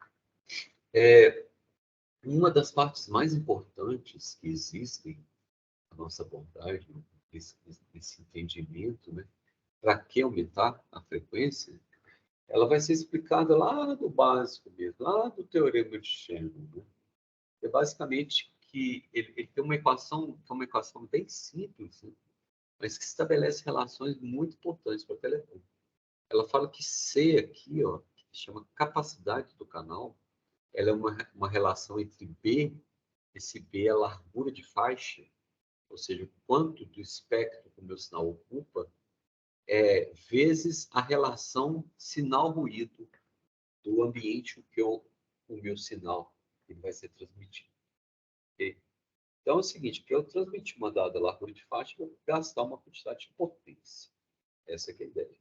Uma das partes mais importantes que existem na nossa abordagem, esse entendimento, né? Para que aumentar a frequência, ela vai ser explicada lá do básico mesmo, lá do teorema de Shannon. Né? É basicamente que ele tem uma equação, que é uma equação bem simples, né? Mas que estabelece relações muito importantes para o telefone. Ela fala que C aqui, ó, que chama capacidade do canal, ela é uma relação entre B, esse B é a largura de faixa, ou seja, o quanto do espectro que o meu sinal ocupa, vezes a relação sinal-ruído do ambiente que o meu sinal ele vai ser transmitido. Okay? Então é o seguinte, para eu transmitir uma dada largura de faixa, eu vou gastar uma quantidade de potência. Essa é a ideia.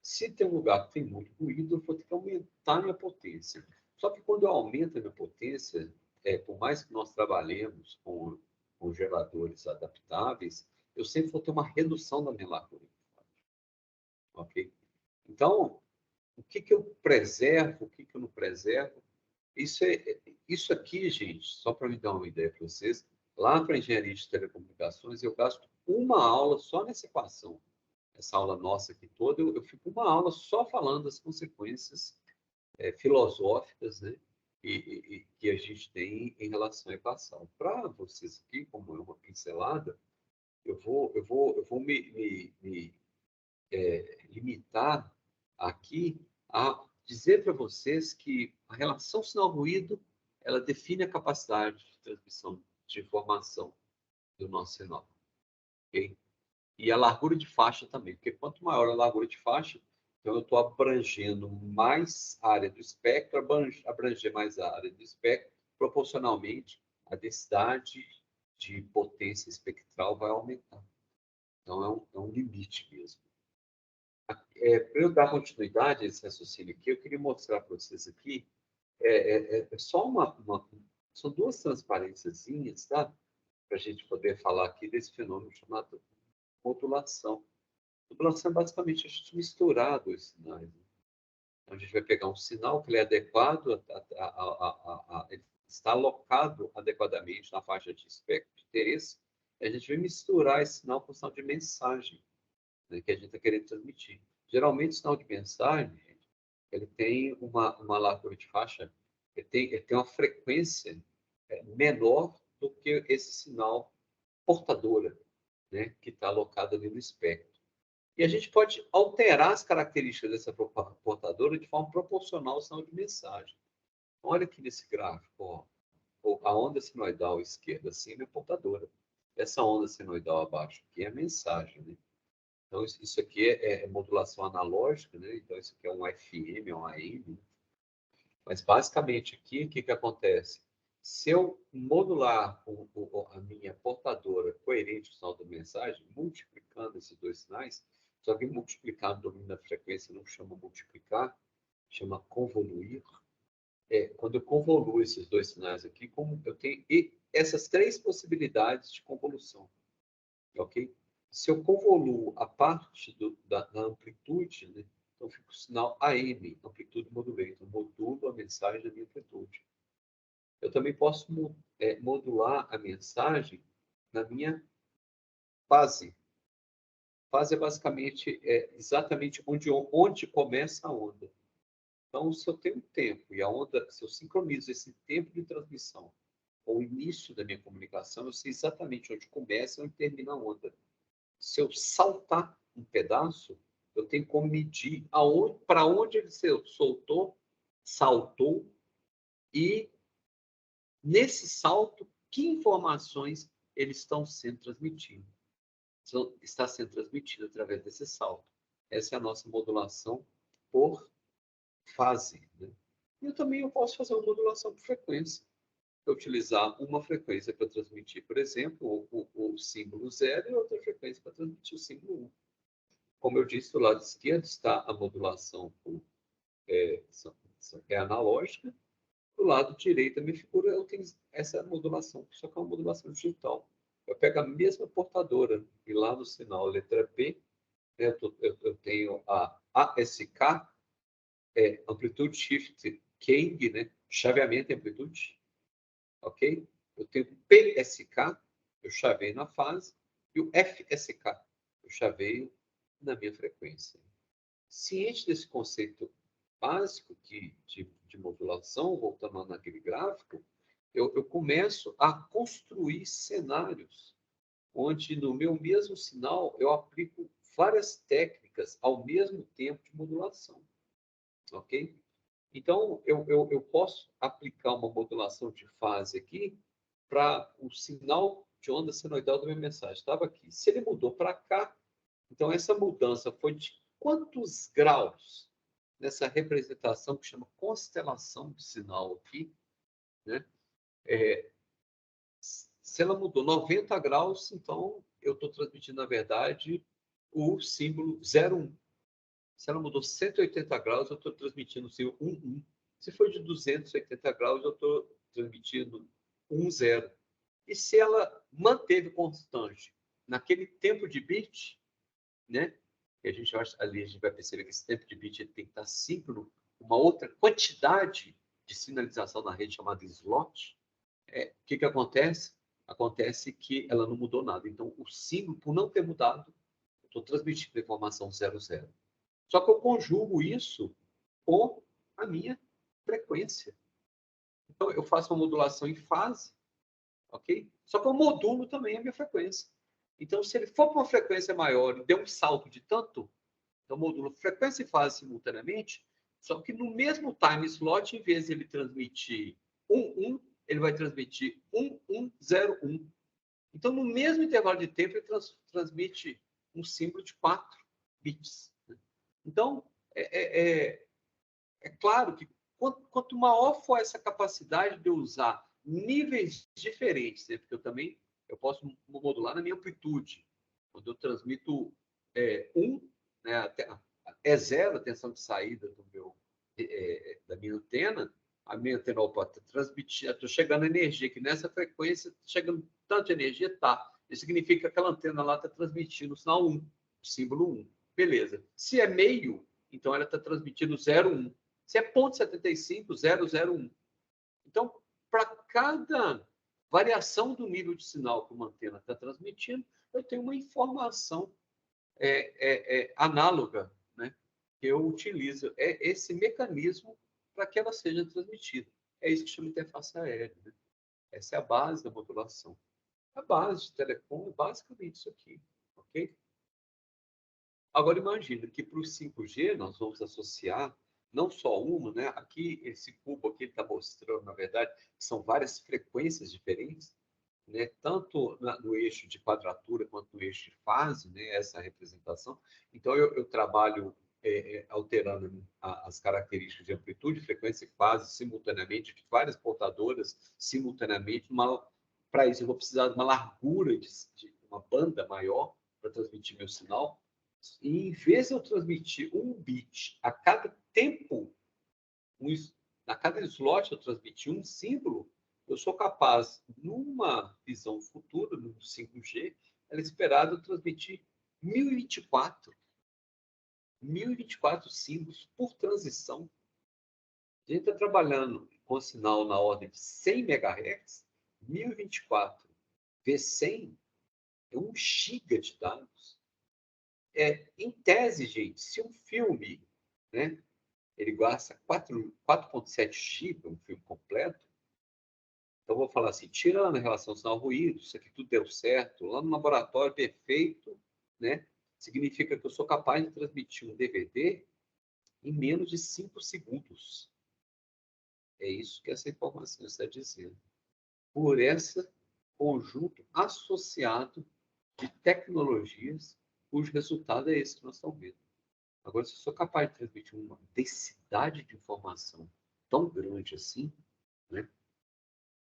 Se tem um lugar que tem muito ruído, eu vou ter que aumentar a minha potência. Só que quando eu aumento a minha potência, por mais que nós trabalhemos com geradores adaptáveis, eu sempre vou ter uma redução da minha largura. Ok? Então, o que eu preservo, o que eu não preservo, isso aqui, gente, só para me dar uma ideia para vocês, lá para engenharia de telecomunicações, eu gasto uma aula só nessa equação. Essa aula nossa aqui toda, eu fico uma aula só falando das consequências filosóficas, né? E que a gente tem em relação à equação. Para vocês aqui, como é uma pincelada, eu vou me limitar aqui a dizer para vocês que a relação sinal-ruído ela define a capacidade de transmissão de informação do nosso sinal. Okay? E a largura de faixa também, porque quanto maior a largura de faixa, então eu estou abrangendo mais área do espectro, abranger mais a área do espectro, proporcionalmente a densidade de potência espectral vai aumentar. Então é um limite mesmo. Para eu dar continuidade a esse raciocínio aqui, eu queria mostrar para vocês aqui só são duas transparênciazinhas, tá? Para a gente poder falar aqui desse fenômeno chamado modulação. Modulação é basicamente a gente misturar dois sinais. Né? Então, a gente vai pegar um sinal que ele é adequado, ele está alocado adequadamente na faixa de espectro de interesse, e a gente vai misturar esse sinal com o sinal de mensagem, né, que a gente está querendo transmitir. Geralmente, o sinal de mensagem, ele tem uma largura de faixa, ele tem uma frequência menor do que esse sinal portadora, né, que está alocado ali no espectro. E a gente pode alterar as características dessa portadora de forma proporcional ao sinal de mensagem. Olha aqui nesse gráfico, ó, a onda senoidal esquerda acima é portadora. Essa onda senoidal abaixo aqui é a mensagem, né? Então, isso aqui é modulação analógica, né? Então, isso aqui é um FM, é um AM. Né? Mas, basicamente, aqui, o que acontece? Se eu modular a minha portadora coerente ao sinal da mensagem, multiplicando esses dois sinais, só que multiplicar no domínio da frequência não chama multiplicar, chama convoluir. Quando eu convoluo esses dois sinais aqui, como eu tenho essas três possibilidades de convolução. Ok? Se eu convoluo a parte da amplitude, né? Então, fica o sinal AM, amplitude modulei. Então, modulo a mensagem da minha amplitude. Eu também posso modular a mensagem na minha fase. Fase é basicamente exatamente onde começa a onda. Então, se eu tenho um tempo e a onda, se eu sincronizo esse tempo de transmissão com o início da minha comunicação, eu sei exatamente onde começa e onde termina a onda. Se eu saltar um pedaço, eu tenho como medir para onde ele soltou, saltou, e nesse salto, que informações eles estão sendo transmitindo. Está sendo transmitido através desse salto. Essa é a nossa modulação por fase. Né? E eu posso fazer uma modulação por frequência. Eu utilizar uma frequência para transmitir, por exemplo, o símbolo 0 e outra frequência para transmitir o símbolo 1. Como eu disse, do lado esquerdo está a modulação analógica. Do lado direito da minha figura, eu tenho essa modulação, só que é uma modulação digital. Eu pego a mesma portadora e lá no sinal letra B, eu tenho a ASK, Amplitude Shift Keying, né? Chaveamento e amplitude, ok? Eu tenho o PSK, eu chaveio na fase, e o FSK, eu chaveio na minha frequência. Ciente desse conceito básico de modulação, voltando lá naquele gráfico, eu começo a construir cenários onde, no meu mesmo sinal, eu aplico várias técnicas ao mesmo tempo de modulação. Ok? Então, eu posso aplicar uma modulação de fase aqui para o sinal de onda senoidal da minha mensagem. Estava aqui. Se ele mudou para cá, então essa mudança foi de quantos graus nessa representação que chama constelação de sinal aqui, né? Se ela mudou 90 graus, então eu estou transmitindo, na verdade, o símbolo 01. Se ela mudou 180 graus, eu estou transmitindo o símbolo 11. Se for de 280 graus, eu estou transmitindo 10. E se ela manteve constante naquele tempo de bit, né? E ali a gente vai perceber que esse tempo de bit tem que estar síncrono com uma outra quantidade de sinalização na rede chamada slot. O que acontece? Acontece que ela não mudou nada. Então, o símbolo, por não ter mudado, eu estou transmitindo a informação 00. Só que eu conjugo isso com a minha frequência. Então, eu faço uma modulação em fase, ok? Só que eu modulo também a minha frequência. Então, se ele for para uma frequência maior e der um salto de tanto, eu modulo frequência e fase simultaneamente, só que no mesmo time slot, em vez de ele transmitir 11, ele vai transmitir 1101. Então, no mesmo intervalo de tempo, ele transmite um símbolo de 4 bits. Então, é claro que quanto maior for essa capacidade de eu usar níveis diferentes, né? Porque eu posso modular na minha amplitude. Quando eu transmito 1, né, é 0 a tensão de saída da minha antena, a minha antena pode transmitir, estou chegando energia, que nessa frequência, chegando tanta energia, tá. Isso significa que aquela antena lá está transmitindo o sinal 1, o símbolo 1. Beleza. Se é meio, então ela está transmitindo 0,1. Se é 0,75, 001. Então, para cada variação do nível de sinal que uma antena está transmitindo, eu tenho uma informação análoga, né, que eu utilizo. É esse mecanismo para que ela seja transmitida. É isso que chama de interface aérea. Né? Essa é a base da modulação. A base de telecom é basicamente isso aqui. Ok? Agora, imagina que para o 5G nós vamos associar não só uma, né? Aqui, esse cubo aqui está mostrando, na verdade, são várias frequências diferentes, né? Tanto no eixo de quadratura quanto no eixo de fase, né? Essa representação. Então, eu trabalho alterando as características de amplitude, frequência e fase simultaneamente, de várias portadoras simultaneamente. Para isso, eu vou precisar de uma largura, de uma banda maior para transmitir meu sinal. E, em vez de eu transmitir um bit a cada tempo, a cada slot eu transmitir um símbolo, eu sou capaz, numa visão futura, no 5G, ela é esperada eu transmitir 1024. 1024 símbolos por transição. A gente está trabalhando com sinal na ordem de 100 MHz, 1024 vezes 100 é 1 giga de dados. Em tese, gente, se um filme, né, ele gasta 4,7 GB, um filme completo, então vou falar assim, tirando a relação sinal-ruído, isso aqui tudo deu certo, lá no laboratório perfeito, né, significa que eu sou capaz de transmitir um DVD em menos de 5 segundos. É isso que essa informação está dizendo. Por esse conjunto associado de tecnologias, cujo resultado é esse que nós estamos vendo. Agora, se eu sou capaz de transmitir uma densidade de informação tão grande assim, né,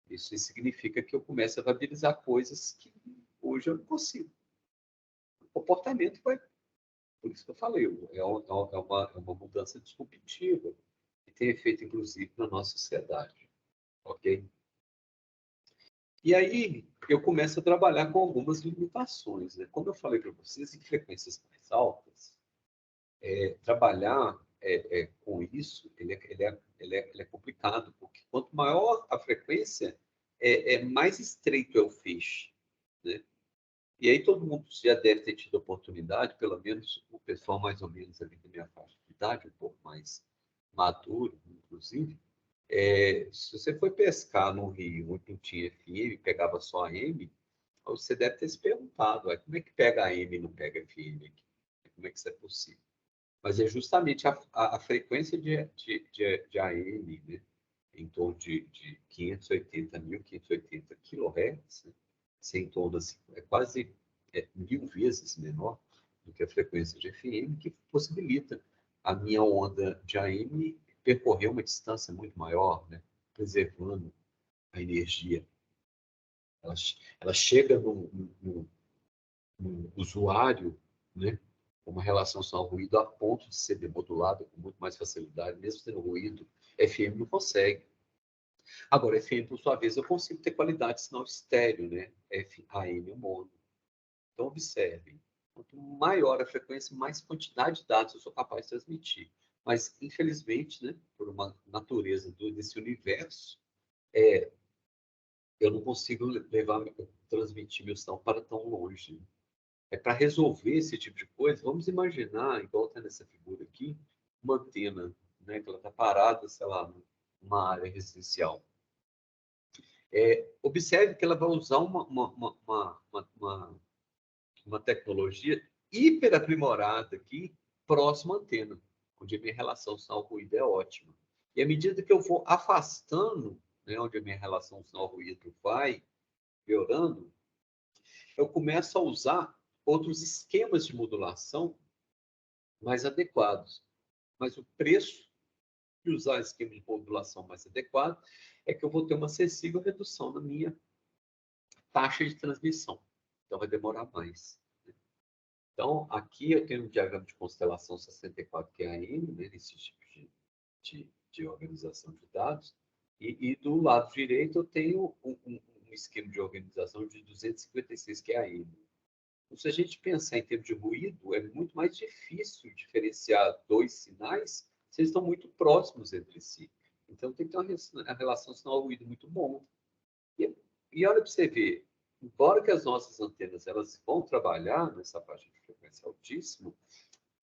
isso significa que eu começo a viabilizar coisas que hoje eu não consigo. O comportamento vai... Por isso que eu falei, é uma mudança disruptiva que tem efeito, inclusive, na nossa sociedade. Ok? E aí, eu começo a trabalhar com algumas limitações. Né? Como eu falei para vocês, em frequências mais altas, trabalhar com isso, ele é complicado, porque quanto maior a frequência, mais estreito é o feixe. Né? E aí todo mundo já deve ter tido oportunidade, pelo menos o pessoal mais ou menos ali da minha faixa de idade, um pouco mais maduro, inclusive, se você foi pescar no rio onde não tinha FM, pegava só AM, você deve ter se perguntado, como é que pega AM e não pega FM aqui? Como é que isso é possível? Mas é justamente a frequência de AM, né? Em torno de 580 kHz, né? Em torno assim, quase 1000 vezes menor do que a frequência de FM, que possibilita a minha onda de AM percorrer uma distância muito maior, né? Preservando a energia. Ela chega no usuário, né? Uma relação sinal-ruído a ponto de ser demodulada com muito mais facilidade, mesmo tendo ruído. FM não consegue. Agora, FM, por sua vez, eu consigo ter qualidade de sinal estéreo, né? AM mono. Então, observem. Quanto maior a frequência, mais quantidade de dados eu sou capaz de transmitir. Mas, infelizmente, né, por uma natureza desse universo, eu não consigo transmitir meu sinal para tão longe. Para resolver esse tipo de coisa, vamos imaginar, igual está nessa figura aqui, uma antena, né, que ela está parada, sei lá, numa área residencial. Observe que ela vai usar uma tecnologia hiper aprimorada aqui, próxima à antena, onde a minha relação sinal-ruído é ótima. E à medida que eu vou afastando, né, onde a minha relação sinal-ruído vai piorando, eu começo a usar outros esquemas de modulação mais adequados. Mas o preço de usar esquema de modulação mais adequado é que eu vou ter uma sensível redução na minha taxa de transmissão. Então, vai demorar mais. Então, aqui eu tenho um diagrama de constelação 64QAM, né, nesse tipo de organização de dados, e do lado direito eu tenho um esquema de organização de 256 QAM. Então, se a gente pensar em termos de ruído, é muito mais difícil diferenciar dois sinais se eles estão muito próximos entre si. Então, tem que ter uma relação sinal-ruído muito bom. E olha para você ver, embora que as nossas antenas elas vão trabalhar nessa faixa de frequência altíssima,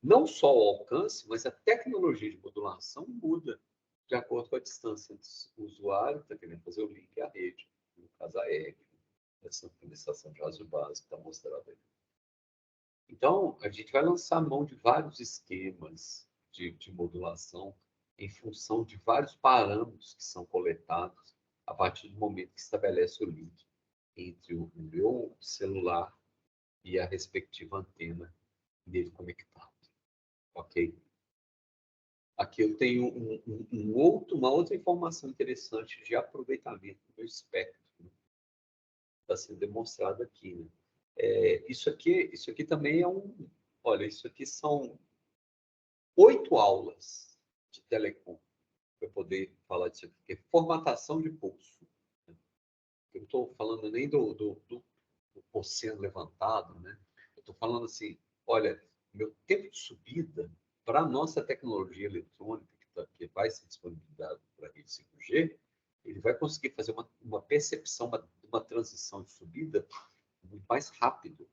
não só o alcance, mas a tecnologia de modulação muda de acordo com a distância entre o usuário que está querendo fazer o link à rede, no caso a EG, essa utilização de rádio básico está mostrada aí. Então, a gente vai lançar mão de vários esquemas de modulação em função de vários parâmetros que são coletados a partir do momento que estabelece o link entre o meu celular e a respectiva antena nele conectado. Ok? Aqui eu tenho uma outra informação interessante de aproveitamento do meu espectro, né? Está sendo demonstrado aqui. Né? Isso aqui também é Olha, isso aqui são 8 aulas de telecom para poder falar disso aqui, que é formatação de pulso. Né? Eu não estou falando nem do oceano levantado, né? Eu estou falando assim, olha, meu tempo de subida para a nossa tecnologia eletrônica, que vai ser disponibilizada para a rede 5G, ele vai conseguir fazer uma percepção, uma transição de subida muito mais rápido.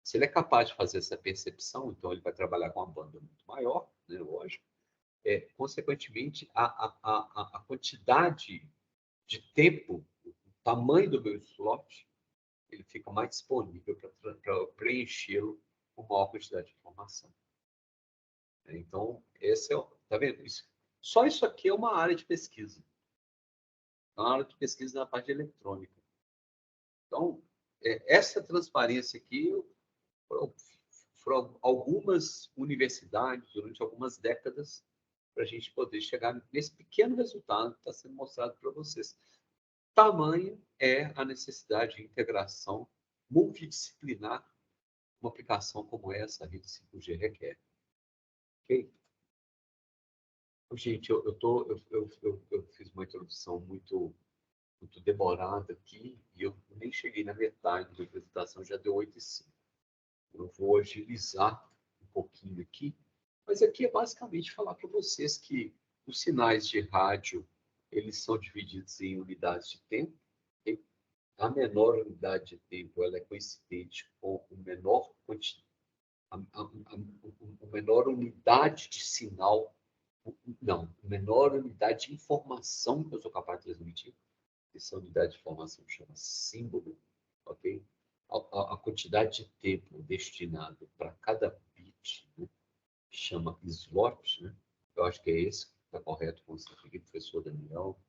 Se ele é capaz de fazer essa percepção, então ele vai trabalhar com uma banda muito maior, né, lógico. Consequentemente, a quantidade de tempo, o tamanho do meu slot, ele fica mais disponível para preenchê-lo com maior quantidade de informação. Então, esse tá vendo? Só isso aqui é uma área de pesquisa. É uma área de pesquisa na parte eletrônica. Então, essa transparência aqui foram algumas universidades durante algumas décadas para a gente poder chegar nesse pequeno resultado que está sendo mostrado para vocês. Tamanho é a necessidade de integração multidisciplinar uma aplicação como essa, a rede 5G requer. Ok? Gente, eu fiz uma introdução muito demorada aqui e eu nem cheguei na metade da apresentação, já deu 8h05. Eu vou agilizar um pouquinho aqui, mas aqui é basicamente falar para vocês que os sinais de rádio, eles são divididos em unidades de tempo. A menor unidade de tempo ela é coincidente com a menor unidade de sinal, não, a menor unidade de informação que eu sou capaz de transmitir. Essa unidade de informação chama símbolo, ok? A quantidade de tempo destinado para cada bit, né, chama slot, né? Eu acho que é esse que está correto com o professor Daniel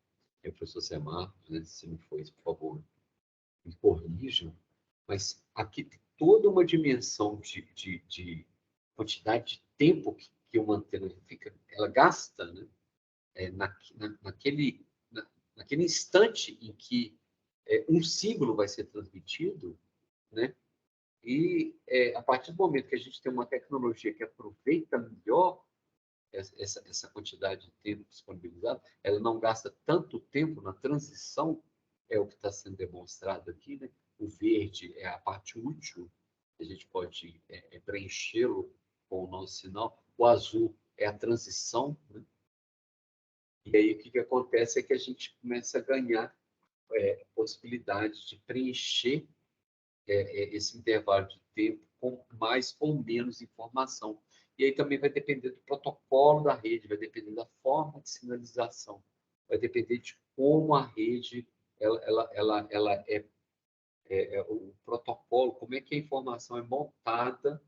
e o professor Zé Marcos, né? Se não for isso, por favor, me corrijam, mas aqui tem toda uma dimensão de quantidade de tempo que uma antena ela gasta, né? Naquele instante em que um símbolo vai ser transmitido, né? E a partir do momento que a gente tem uma tecnologia que aproveita melhor essa quantidade de tempo disponibilizado, ela não gasta tanto tempo na transição, é o que está sendo demonstrado aqui, né? O verde é a parte útil, a gente pode preenchê-lo com o nosso sinal. O azul é a transição, né? E aí o que acontece é que a gente começa a ganhar possibilidade de preencher esse intervalo de tempo com mais ou menos informação. E aí também vai depender do protocolo da rede, vai depender da forma de sinalização, vai depender de como a rede ela o protocolo, como é que a informação é montada,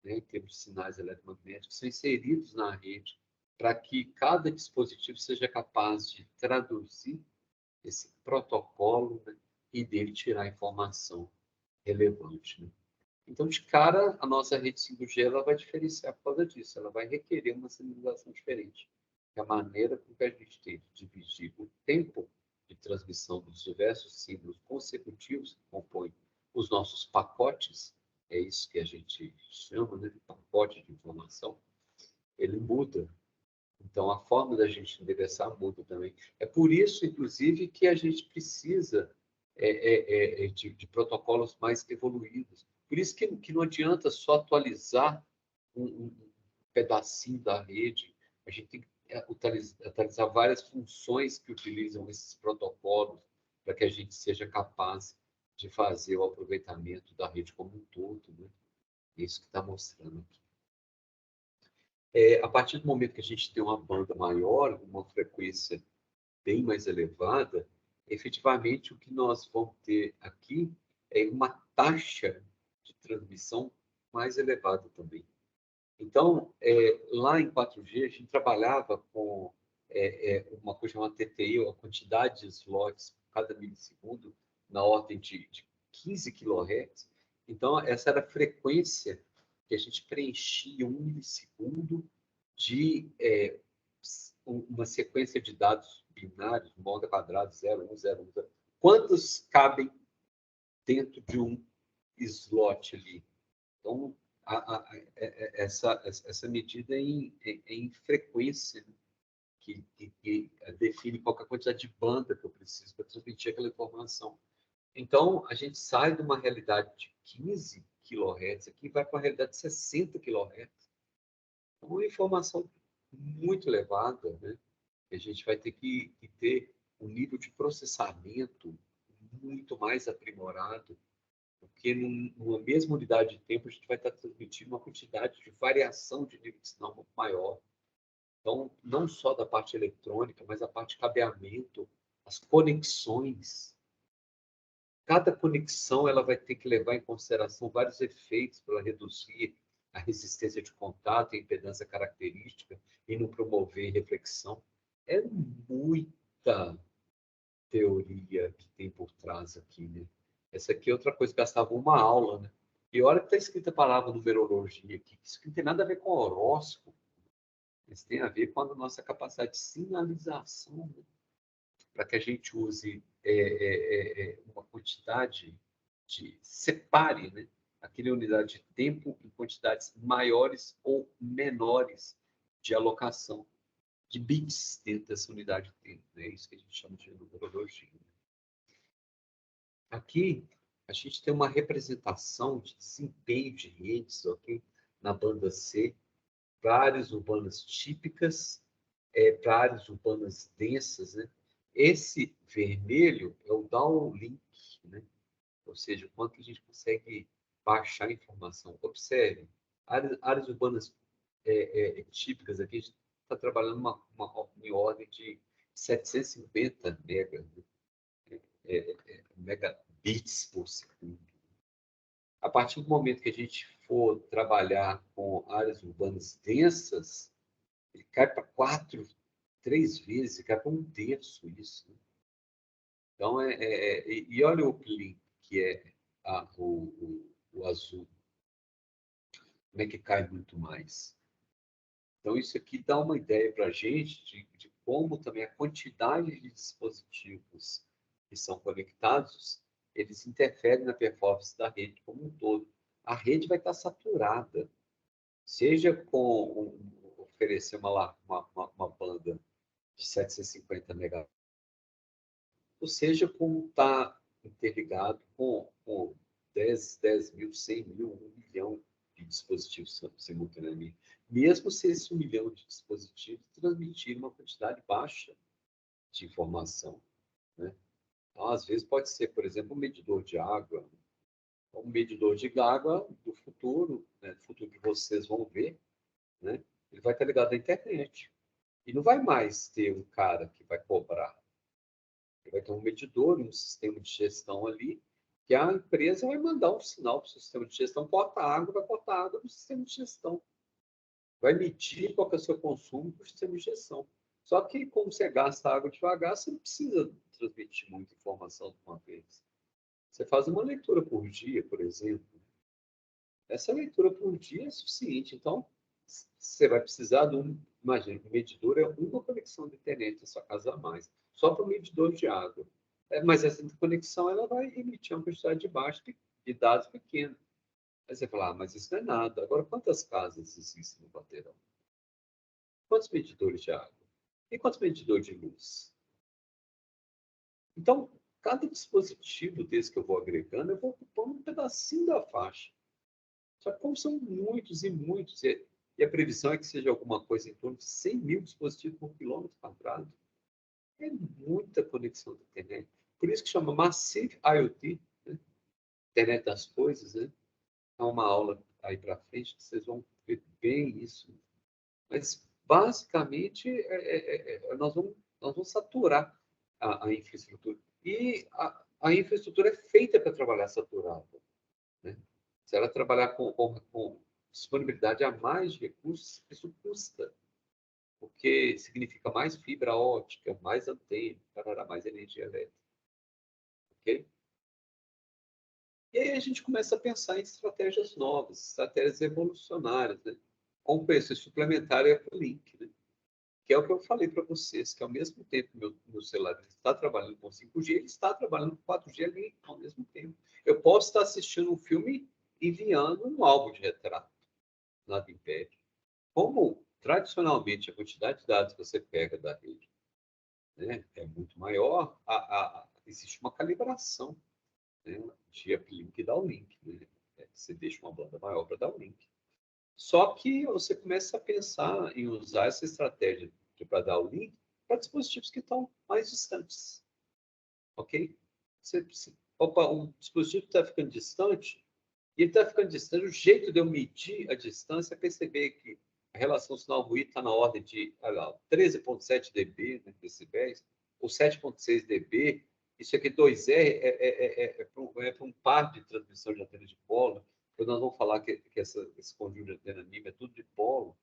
né, em termos de sinais eletromagnéticos, são inseridos na rede para que cada dispositivo seja capaz de traduzir esse protocolo, né, e dele tirar a informação relevante. Né? Então, de cara, a nossa rede 5G ela vai diferenciar por causa disso. Ela vai requerer uma sinalização diferente. A maneira com que a gente tem de dividir o tempo de transmissão dos diversos símbolos consecutivos que compõem os nossos pacotes, é isso que a gente chama, né, de pacote de informação, ele muda. Então, a forma da gente endereçar muda também. É por isso, inclusive, que a gente precisa de protocolos mais evoluídos. Por isso que não adianta só atualizar um pedacinho da rede. A gente tem que atualizar várias funções que utilizam esses protocolos para que a gente seja capaz de fazer o aproveitamento da rede como um todo. Né? É isso que está mostrando aqui. A partir do momento que a gente tem uma banda maior, uma frequência bem mais elevada, efetivamente o que nós vamos ter aqui é uma taxa de transmissão mais elevada também. Então, lá em 4G, a gente trabalhava com uma coisa chamada TTI, a quantidade de slots por cada milissegundo, na ordem de 15 kHz. Então, essa era a frequência que a gente preenchia 1 milissegundo de uma sequência de dados binários, moda quadrado, 0, 1, 0, 1, 0. Quantos cabem dentro de um slot ali? Então, essa medida em frequência, que define qual é a quantidade de banda que eu preciso para transmitir aquela informação. Então, a gente sai de uma realidade de 15 kHz aqui e vai para uma realidade de 60 kHz. Uma informação muito elevada, né? A gente vai ter que ter um nível de processamento muito mais aprimorado, porque numa mesma unidade de tempo a gente vai estar transmitindo uma quantidade de variação de nível de sinal muito maior. Então, não só da parte eletrônica, mas a parte de cabeamento, as conexões. Cada conexão ela vai ter que levar em consideração vários efeitos para reduzir a resistência de contato, a impedância característica e não promover reflexão. É muita teoria que tem por trás aqui, né? Essa aqui é outra coisa que gastava uma aula, né? E olha que está escrita a palavra numerologia aqui, isso não tem nada a ver com horóscopo, isso tem a ver com a nossa capacidade de sinalização, né? Para que a gente use uma quantidade de separe, né, aquela unidade de tempo em quantidades maiores ou menores de alocação de bits dentro dessa unidade de tempo. É isso que a gente chama de numerologia. Aqui, a gente tem uma representação de desempenho de redes, ok? Na banda C, para áreas urbanas típicas, para áreas urbanas densas, né? Esse vermelho é o downlink, né? Ou seja, o quanto a gente consegue baixar a informação. Observe, áreas urbanas típicas aqui, a gente está trabalhando em ordem de 750 megabits por segundo. A partir do momento que a gente for trabalhar com áreas urbanas densas, ele cai para 3 vezes, cai para 1/3 isso. Né? Então, e olha o uplink, que é o azul, como é que cai muito mais. Então, isso aqui dá uma ideia para a gente de como também a quantidade de dispositivos que são conectados, eles interferem na performance da rede como um todo. A rede vai estar saturada, seja com oferecer uma banda de 750 MHz, ou seja, como está interligado com 10 mil, 100 mil, 1 milhão de dispositivos simultaneamente. Mesmo se esse 1 milhão de dispositivos transmitirem uma quantidade baixa de informação. Né? Então, às vezes, pode ser, por exemplo, um medidor de água. Um medidor de água do futuro, né, do futuro que vocês vão ver, né, ele vai estar ligado à internet. E não vai mais ter um cara que vai cobrar. Ele vai ter um medidor, um sistema de gestão ali, que a empresa vai mandar um sinal para o sistema de gestão, corta água, vai cortar água no sistema de gestão. Vai medir qual é o seu consumo para o sistema de gestão. Só que, como você gasta água devagar, você não precisa transmitir muita informação de uma vez. Você faz uma leitura por dia, por exemplo. Essa leitura por dia é suficiente. Então, você vai precisar de um... Imagina, o medidor é uma conexão de internet na sua casa a mais, só para o medidor de água. Mas essa conexão ela vai emitir uma quantidade de dados pequena. Aí você fala, mas isso não é nada. Agora, quantas casas existem no quarteirão? Quantos medidores de água? E quantos medidores de luz? Então, cada dispositivo desse que eu vou agregando, eu vou ocupando um pedacinho da faixa. Só que como são muitos e muitos, e a previsão é que seja alguma coisa em torno de 100 mil dispositivos por quilômetro quadrado, é muita conexão da internet. Por isso que chama Massive IoT, né? Internet das coisas, né? É uma aula aí para frente que vocês vão ver bem isso. Mas, basicamente, nós vamos saturar a infraestrutura. E a infraestrutura é feita para trabalhar saturada. Né? Se ela trabalhar com disponibilidade a mais de recursos, isso custa. Porque significa mais fibra ótica, mais antena, mais energia elétrica. Okay? E aí a gente começa a pensar em estratégias novas, estratégias evolucionárias, né? Como esse suplementar é o link, né? Que é o que eu falei para vocês, que ao mesmo tempo que meu celular está trabalhando com 5G, ele está trabalhando com 4G ali ao mesmo tempo. Eu posso estar assistindo um filme e enviando um álbum de retrato, nada impede. Como, tradicionalmente, a quantidade de dados que você pega da rede, né, é muito maior, existe uma calibração, né, de uplink e downlink. Né? Você deixa uma banda maior para downlink. Só que você começa a pensar em usar essa estratégia para dar o link para dispositivos que estão mais distantes, ok? Opa, um dispositivo está ficando distante, e ele está ficando distante. O jeito de eu medir a distância é perceber que a relação sinal-ruído está na ordem de 13,7 dB, né, decibéis, ou 7,6 dB. Isso aqui, 2R, para um par de transmissão de antena de polo. Então, nós vamos falar que esse conjunto de antena MIMO é tudo de polo.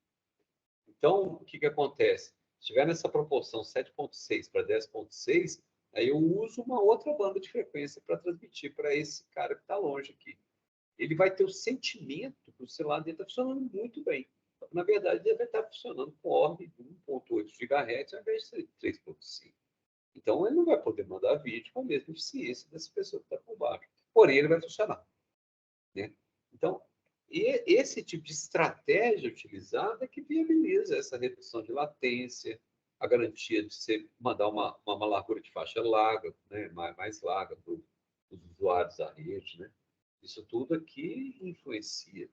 Então, o que acontece? Se tiver nessa proporção 7,6 para 10,6, aí eu uso uma outra banda de frequência para transmitir para esse cara que está longe aqui. Ele vai ter o sentimento que o celular dele está funcionando muito bem. Na verdade, ele vai estar funcionando com ordem de 1,8 GHz ao invés de 3,5. Então, ele não vai poder mandar vídeo com a mesma eficiência dessa pessoa que está por baixo. Porém, ele vai funcionar, né? Então, esse tipo de estratégia utilizada é que viabiliza essa redução de latência, a garantia de você mandar uma largura de faixa larga, né? mais larga para os usuários da rede, né? Isso tudo aqui influencia.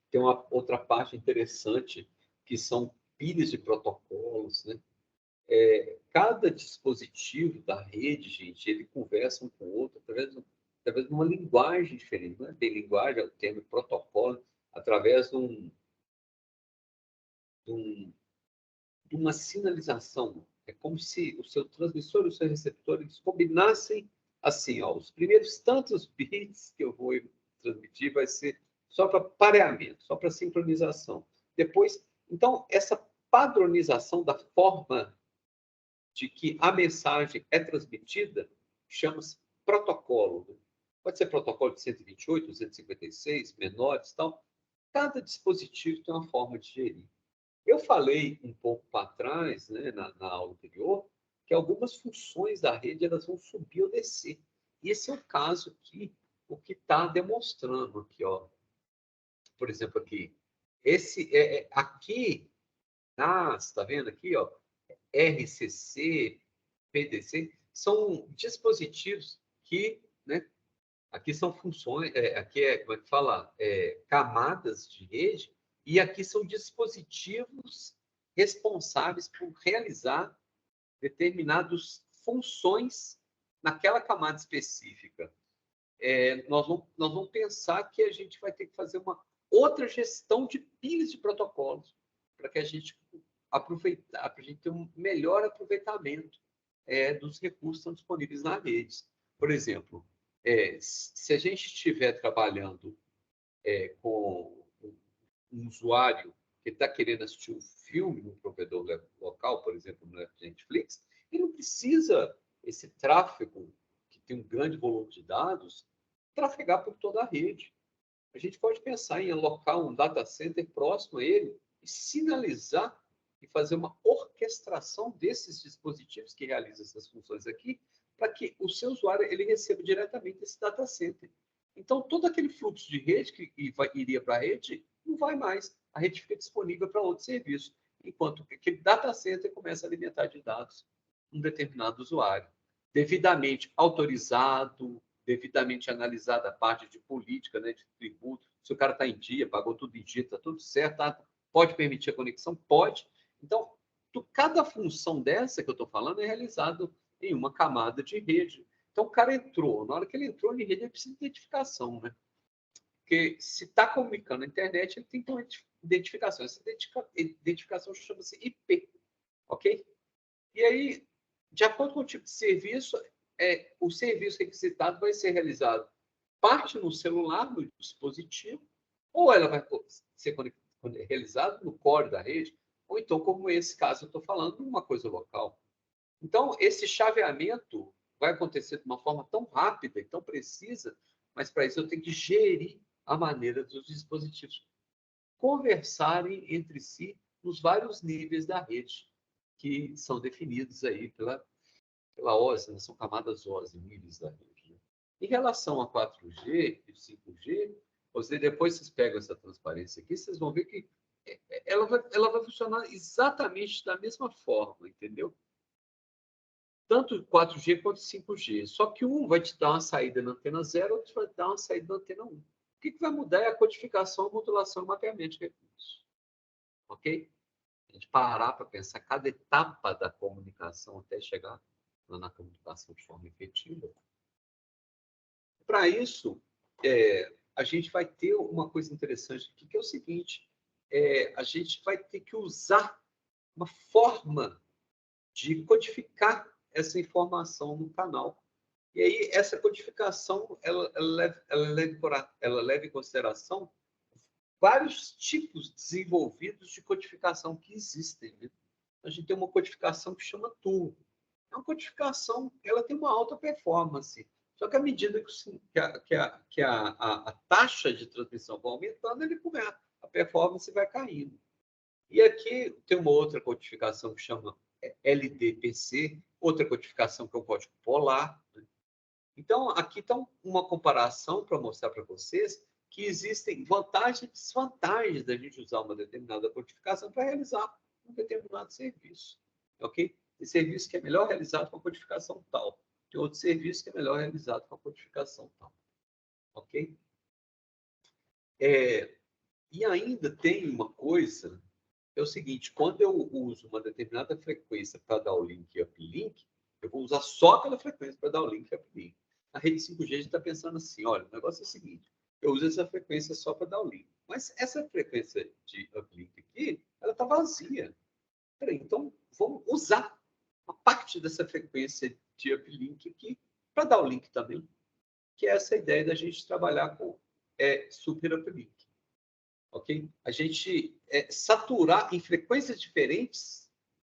Tem uma outra parte interessante, que são pilhas de protocolos, né? Cada dispositivo da rede, gente, ele conversa um com o outro através de uma linguagem diferente. Não é bem linguagem, é o termo protocolo, através de uma sinalização. É como se o seu transmissor e o seu receptor eles combinassem assim, ó, os primeiros tantos bits que eu vou transmitir vai ser só para pareamento, só para sincronização. Depois, então, essa padronização da forma de que a mensagem é transmitida chama-se protocolo. Pode ser protocolo de 128, 256, menores, tal. Cada dispositivo tem uma forma de gerir. Eu falei um pouco para trás, né, na aula anterior, que algumas funções da rede elas vão subir ou descer. E esse é o caso aqui, o que está demonstrando aqui, ó. Por exemplo, aqui, aqui, está vendo aqui, ó, RCC, PDC, são dispositivos que, né, aqui são funções, aqui como é que fala? Camadas de rede, e aqui são dispositivos responsáveis por realizar determinadas funções naquela camada específica. Nós vamos pensar que a gente vai ter que fazer uma outra gestão de pilhas de protocolos para que a gente aproveitar, para a gente ter um melhor aproveitamento dos recursos que estão disponíveis na rede. Por exemplo, se a gente estiver trabalhando com um usuário que está querendo assistir um filme no provedor local, por exemplo, no Netflix, ele não precisa esse tráfego, que tem um grande volume de dados, trafegar por toda a rede. A gente pode pensar em alocar um data center próximo a ele e sinalizar e fazer uma orquestração desses dispositivos que realizam essas funções aqui, para que o seu usuário ele receba diretamente esse data center. Então, todo aquele fluxo de rede que iria para a rede, não vai mais. A rede fica disponível para outro serviço, enquanto que aquele data center começa a alimentar de dados um determinado usuário. Devidamente autorizado, devidamente analisada a parte de política, né, de tributo, se o cara está em dia, pagou tudo em dia, está tudo certo, tá? Pode permitir a conexão? Pode. Então, cada função dessa que eu estou falando é realizada em uma camada de rede. Então, o cara entrou. Na hora que ele entrou em rede, ele precisa de identificação, né? Porque se está comunicando na internet, ele tem que ter uma identificação. Essa identificação chama-se IP, ok? E aí, de acordo com o tipo de serviço, o serviço requisitado vai ser realizado parte no celular, no dispositivo, ou ela vai ser realizada no core da rede, ou então, como esse caso eu estou falando, uma coisa local. Então, esse chaveamento vai acontecer de uma forma tão rápida e tão precisa, mas para isso eu tenho que gerir a maneira dos dispositivos conversarem entre si nos vários níveis da rede que são definidos aí pela OSI, né? São camadas OSI, níveis da rede. Né? Em relação a 4G e 5G, depois vocês pegam essa transparência aqui, vocês vão ver que ela vai funcionar exatamente da mesma forma, entendeu? Tanto 4G quanto 5G. Só que um vai te dar uma saída na antena 0, outro vai te dar uma saída na antena 1. que vai mudar é a codificação, modulação e mapeamento de recursos. Ok? A gente parar para pensar cada etapa da comunicação até chegar na comunicação de forma efetiva. Para isso, a gente vai ter uma coisa interessante aqui, que é o seguinte, a gente vai ter que usar uma forma de codificar essa informação no canal. E aí, essa codificação, ela leva em consideração vários tipos desenvolvidos de codificação que existem. Né? A gente tem uma codificação que chama Turbo. É uma codificação, ela tem uma alta performance. Só que à medida que a taxa de transmissão vai aumentando, a performance vai caindo. E aqui tem uma outra codificação que chama LDPC, outra codificação que é o código polar. Né? Então, aqui está uma comparação para mostrar para vocês que existem vantagens e desvantagens da gente usar uma determinada codificação para realizar um determinado serviço. Ok? Tem serviço que é melhor realizado com a codificação tal. Tem outro serviço que é melhor realizado com a codificação tal. Ok? E ainda tem uma coisa, é o seguinte, quando eu uso uma determinada frequência para dar o link e uplink, eu vou usar só aquela frequência para dar o link e uplink. A rede 5G a gente está pensando assim, olha, o negócio é o seguinte, eu uso essa frequência só para dar o link. Mas essa frequência de uplink aqui, ela está vazia. Peraí, então vamos usar uma parte dessa frequência de uplink aqui para dar o link também, que é essa ideia da gente trabalhar com super uplink. Ok? A gente saturar em frequências diferentes,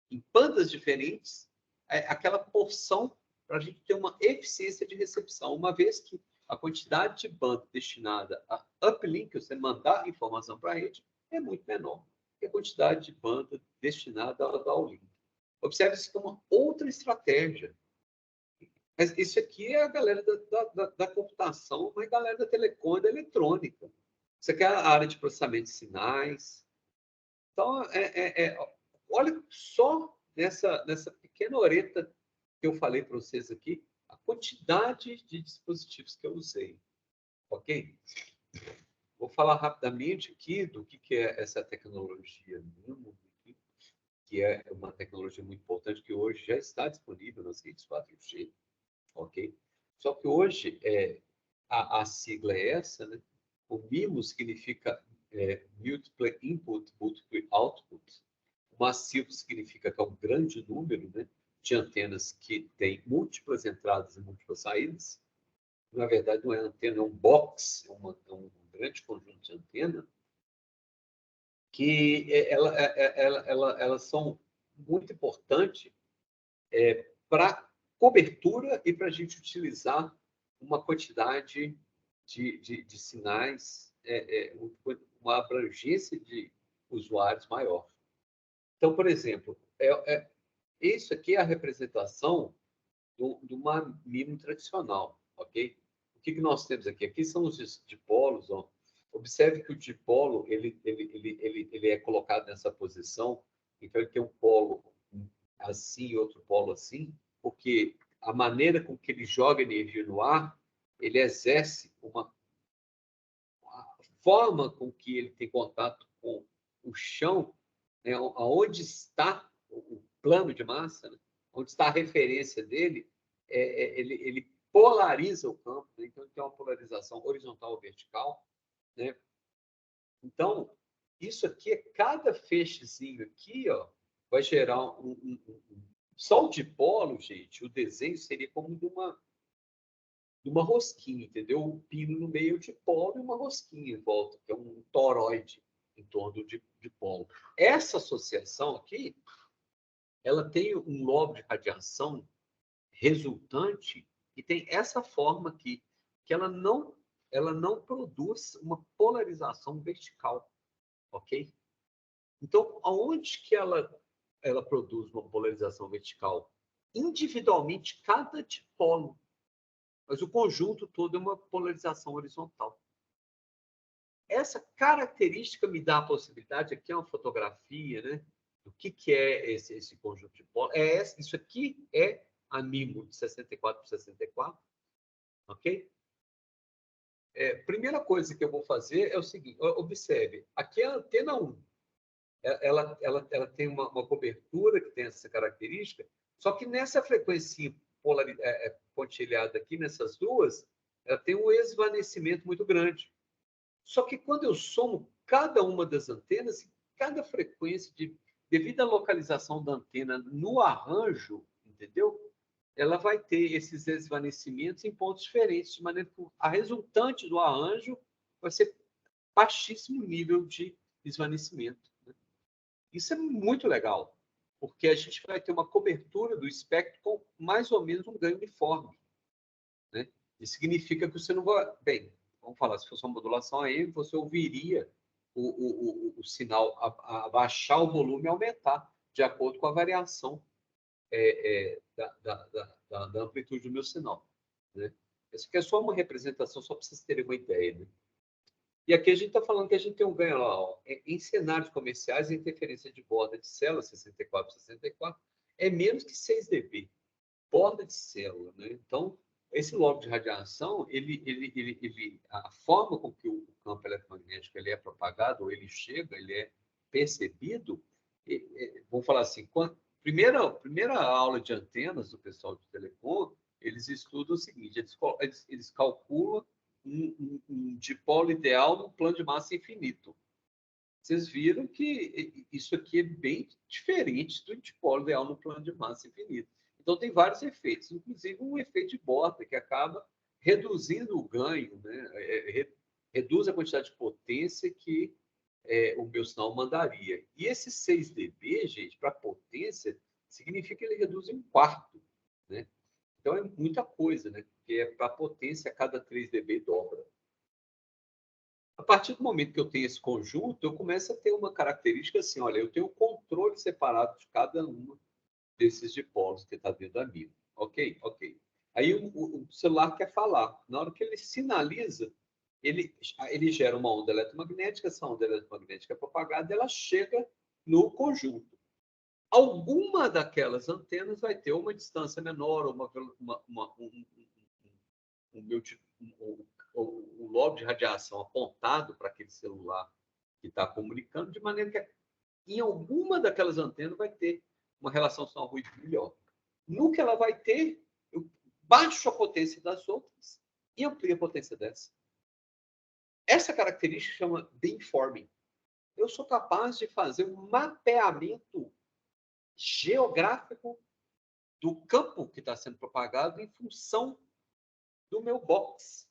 em bandas diferentes, aquela porção para a gente ter uma eficiência de recepção, uma vez que a quantidade de banda destinada a uplink, você mandar informação para a rede, é muito menor que a quantidade de banda destinada a downlink. Observe isso como uma outra estratégia. Mas isso aqui é a galera da computação, mas a galera da telecom e da eletrônica. Isso aqui é a área de processamento de sinais. Então, olha só nessa pequena oreta que eu falei para vocês aqui, a quantidade de dispositivos que eu usei. Ok? Vou falar rapidamente aqui do que é essa tecnologia MIMO, que é uma tecnologia muito importante que hoje já está disponível nas redes 4G. Ok? Só que hoje a sigla é essa, né? O MIMO significa Multiple Input, Multiple Output. O massivo significa que é um grande número, né, de antenas que tem múltiplas entradas e múltiplas saídas. Na verdade, não é antena, é um box, é um grande conjunto de antena, que elas são muito importantes para cobertura e para a gente utilizar uma quantidade de sinais, uma abrangência de usuários maior. Então, por exemplo, isso aqui é a representação de uma MIMO tradicional, ok? O que nós temos aqui? Aqui são os dipolos. Ó. Observe que o dipolo ele é colocado nessa posição, então ele tem um polo assim e outro polo assim, porque a maneira com que ele joga energia no ar, ele exerce a forma com que ele tem contato com o chão, né, aonde está o plano de massa, né, onde está a referência dele, ele polariza o campo, né, então ele tem uma polarização horizontal ou vertical, né? Então, isso aqui é cada feixezinho aqui, ó, vai gerar só o dipolo, gente, o desenho seria como de uma rosquinha, entendeu? Um pino no meio de polo e uma rosquinha em volta, que é um toroide em torno de polo. Essa associação aqui, ela tem um lobo de radiação resultante e tem essa forma aqui, que ela não produz uma polarização vertical, ok? Então, aonde que ela produz uma polarização vertical? Individualmente, cada dipolo. Mas o conjunto todo é uma polarização horizontal. Essa característica me dá a possibilidade, aqui é uma fotografia, né? Do que é esse conjunto de polos. Isso aqui é a MIMO de 64 por 64, ok? Primeira coisa que eu vou fazer é o seguinte, observe, aqui é a antena 1, ela tem uma cobertura que tem essa característica, só que nessa frequência pontilhada aqui, nessas duas, ela tem um esvanecimento muito grande. Só que quando eu somo cada uma das antenas, cada frequência, devido à localização da antena no arranjo, entendeu? Ela vai ter esses esvanecimentos em pontos diferentes, de maneira que a resultante do arranjo vai ser baixíssimo nível de esvanecimento. Isso é muito legal, porque a gente vai ter uma cobertura do espectro com mais ou menos um ganho uniforme. Né? Isso significa que você não vai... Bem, vamos falar, se fosse uma modulação aí, você ouviria o sinal abaixar o volume e aumentar, de acordo com a variação da amplitude do meu sinal. Né? Isso aqui é só uma representação, só para vocês terem uma ideia. Né? E aqui a gente está falando que a gente tem um ganho lá. Ó, em cenários comerciais, a interferência de borda de célula, 64 é menos que 6 dB. Borda de célula. Né? Então, esse logo de radiação, a forma com que o campo eletromagnético ele é propagado, ou ele chega, ele é percebido, vamos falar assim, primeira aula de antenas do pessoal de telecom, eles estudam o seguinte, eles calculam um dipolo ideal num plano de massa infinito. Vocês viram que isso aqui é bem diferente do dipolo ideal no plano de massa infinito. Então, tem vários efeitos, inclusive um efeito de borda, que acaba reduzindo o ganho, né? Reduz a quantidade de potência que o meu sinal mandaria. E esse 6 dB, gente, para potência, significa que ele reduz em 1/4. Né? Então, é muita coisa, né? Porque para potência, a cada 3 dB dobra. A partir do momento que eu tenho esse conjunto, eu começo a ter uma característica assim, olha, eu tenho um controle separado de cada um desses dipolos que está dentro da minha. Ok? Ok. Aí o celular quer falar. Na hora que ele sinaliza, ele gera uma onda eletromagnética, essa onda eletromagnética é propagada, ela chega no conjunto. Alguma daquelas antenas vai ter uma distância menor, o lobo de radiação apontado para aquele celular que está comunicando, de maneira que em alguma daquelas antenas vai ter uma relação sinal-ruído melhor. No que ela vai ter, eu baixo a potência das outras e amplio a potência dessa. Essa característica chama beamforming. Eu sou capaz de fazer um mapeamento geográfico do campo que está sendo propagado em função do meu box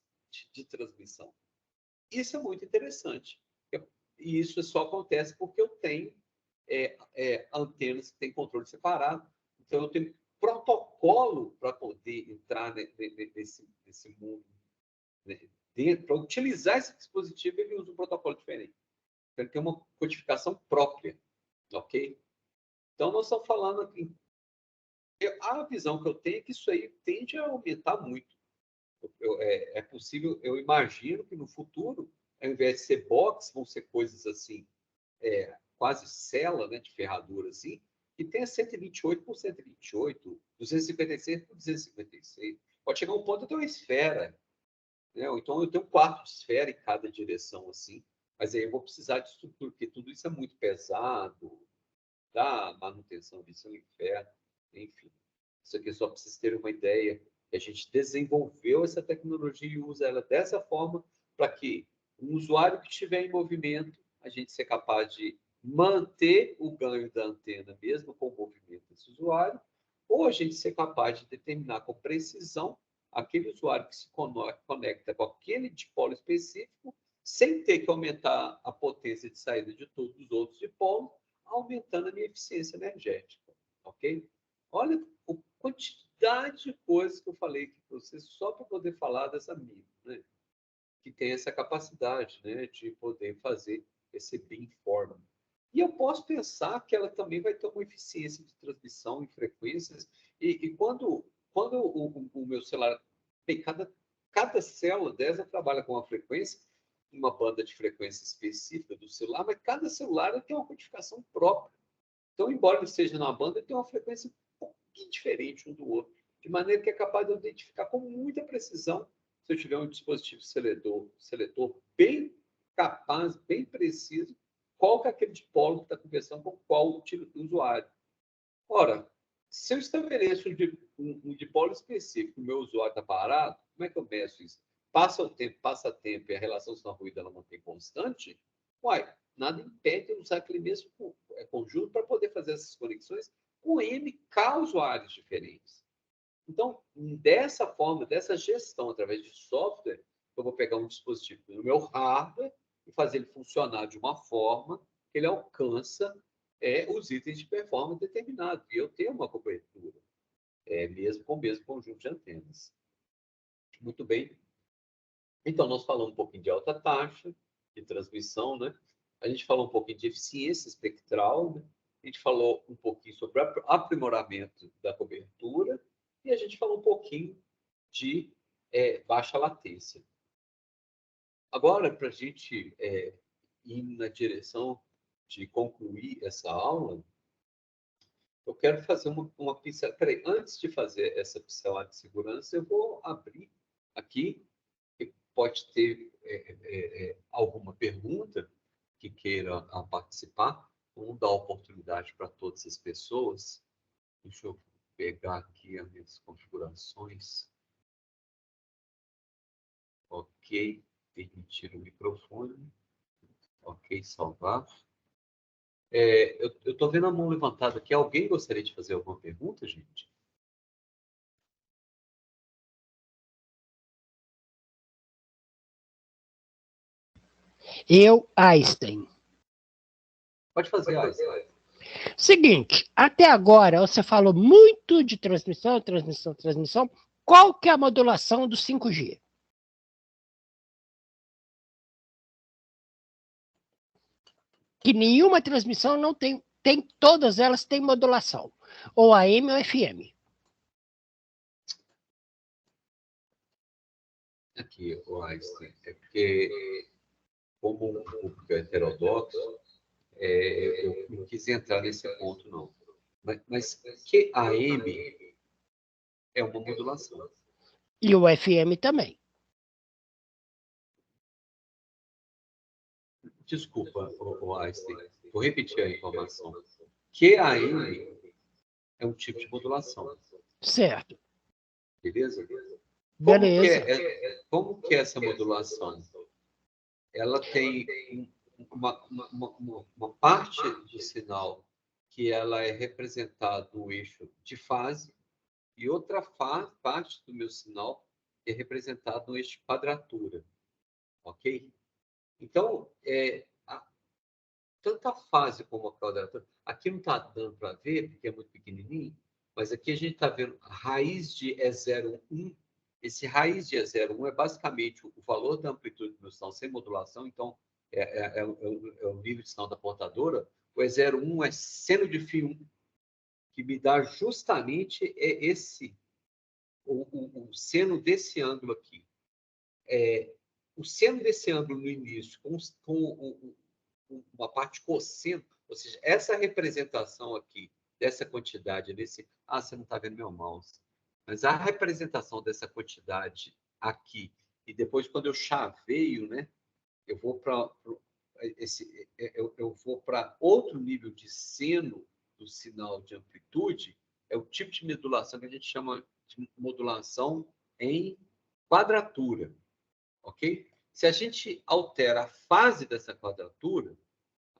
de transmissão. Isso é muito interessante. E isso só acontece porque eu tenho antenas que têm controle separado. Então, eu tenho protocolo para poder entrar nesse mundo. Né? Para utilizar esse dispositivo, ele usa um protocolo diferente. Ele tem uma codificação própria. Ok? Então, nós estamos falando aqui. A visão que eu tenho é que isso aí tende a aumentar muito. É possível, eu imagino que no futuro, ao invés de ser box, vão ser coisas assim, quase cela, né, de ferradura, assim, que tenha 128 por 128, 256 por 256. Pode chegar um ponto de ter uma esfera, né? Ou então eu tenho 4 esferas em cada direção, assim, mas aí eu vou precisar de estrutura, porque tudo isso é muito pesado, dá manutenção disso é um inferno, enfim. Isso aqui só para vocês terem uma ideia. A gente desenvolveu essa tecnologia e usa ela dessa forma para que um usuário que estiver em movimento, a gente seja capaz de manter o ganho da antena mesmo com o movimento desse usuário, ou a gente ser capaz de determinar com precisão aquele usuário que se conecta com aquele dipolo específico, sem ter que aumentar a potência de saída de todos os outros dipolos, aumentando a minha eficiência energética. Ok? Olha a quantidade de coisas que eu falei aqui para vocês só para poder falar dessa mídia, né? Que tem essa capacidade, né, de poder fazer esse beamforming. E eu posso pensar que ela também vai ter uma eficiência de transmissão em frequências. E quando o meu celular tem cada célula dessa trabalha com uma frequência, uma banda de frequência específica do celular, mas cada celular tem uma codificação própria. Então, embora ele esteja numa banda, ele tem uma frequência um pouquinho diferente um do outro, de maneira que é capaz de identificar com muita precisão se eu tiver um dispositivo seletor bem capaz, bem preciso, qual que é aquele dipolo que está conversando com qual usuário. Ora, se eu estabeleço um dipolo específico, o meu usuário está parado, como é que eu meço isso? Passa tempo e a relação sinal-ruído ela mantém constante, nada impede eu usar aquele mesmo conjunto para poder fazer essas conexões com MK usuários diferentes. Então, dessa forma, dessa gestão através de software, eu vou pegar um dispositivo no meu hardware e fazer ele funcionar de uma forma que ele alcança os itens de performance determinados. E eu tenho uma cobertura, mesmo com o mesmo conjunto de antenas. Muito bem. Então, nós falamos um pouquinho de alta taxa de transmissão, né? A gente falou um pouquinho de eficiência espectral, né? A gente falou um pouquinho sobre aprimoramento da cobertura e a gente falou um pouquinho de baixa latência. Agora, para a gente ir na direção de concluir essa aula, eu quero fazer uma pincelada. Peraí, antes de fazer essa pincelada de segurança, eu vou abrir aqui, que pode ter alguma pergunta que queira participar. Vamos dar oportunidade para todas as pessoas. Deixa eu pegar aqui as minhas configurações. Ok, permitir o microfone. Ok, salvar. Eu estou vendo a mão levantada aqui. Alguém gostaria de fazer alguma pergunta, gente? Eu, Einstein. Pode fazer, Einstein. Seguinte, até agora você falou muito de transmissão. Qual que é a modulação do 5G? Que nenhuma transmissão não tem, todas elas têm modulação, ou AM ou FM. Aqui, o Einstein, é porque, como um público heterodoxo, eu não quis entrar nesse ponto, não. Mas que AM é uma modulação. E o FM também. Desculpa, o Einstein, vou repetir a informação. Que AM é um tipo de modulação. Certo. Beleza? Beleza. Como que é essa modulação? Ela tem uma parte do sinal que ela é representada no eixo de fase e outra parte do meu sinal é representada no eixo de quadratura. Ok? Então, tanto a fase como a quadratura. Aqui não está dando para ver, porque é muito pequenininho, mas aqui a gente está vendo a raiz de E01. Esse raiz de E01 é basicamente o valor da amplitude do sinal sem modulação, então é o nível de sinal da portadora. O E01 é seno de φ1, que me dá justamente o seno desse ângulo aqui. O seno desse ângulo no início, com uma parte cosseno, ou seja, essa representação aqui dessa quantidade, você não está vendo meu mouse, mas a representação dessa quantidade aqui, e depois quando eu chaveio, né, eu vou para outro nível de seno do sinal de amplitude, é o tipo de modulação que a gente chama de modulação em quadratura, ok? Se a gente altera a fase dessa quadratura,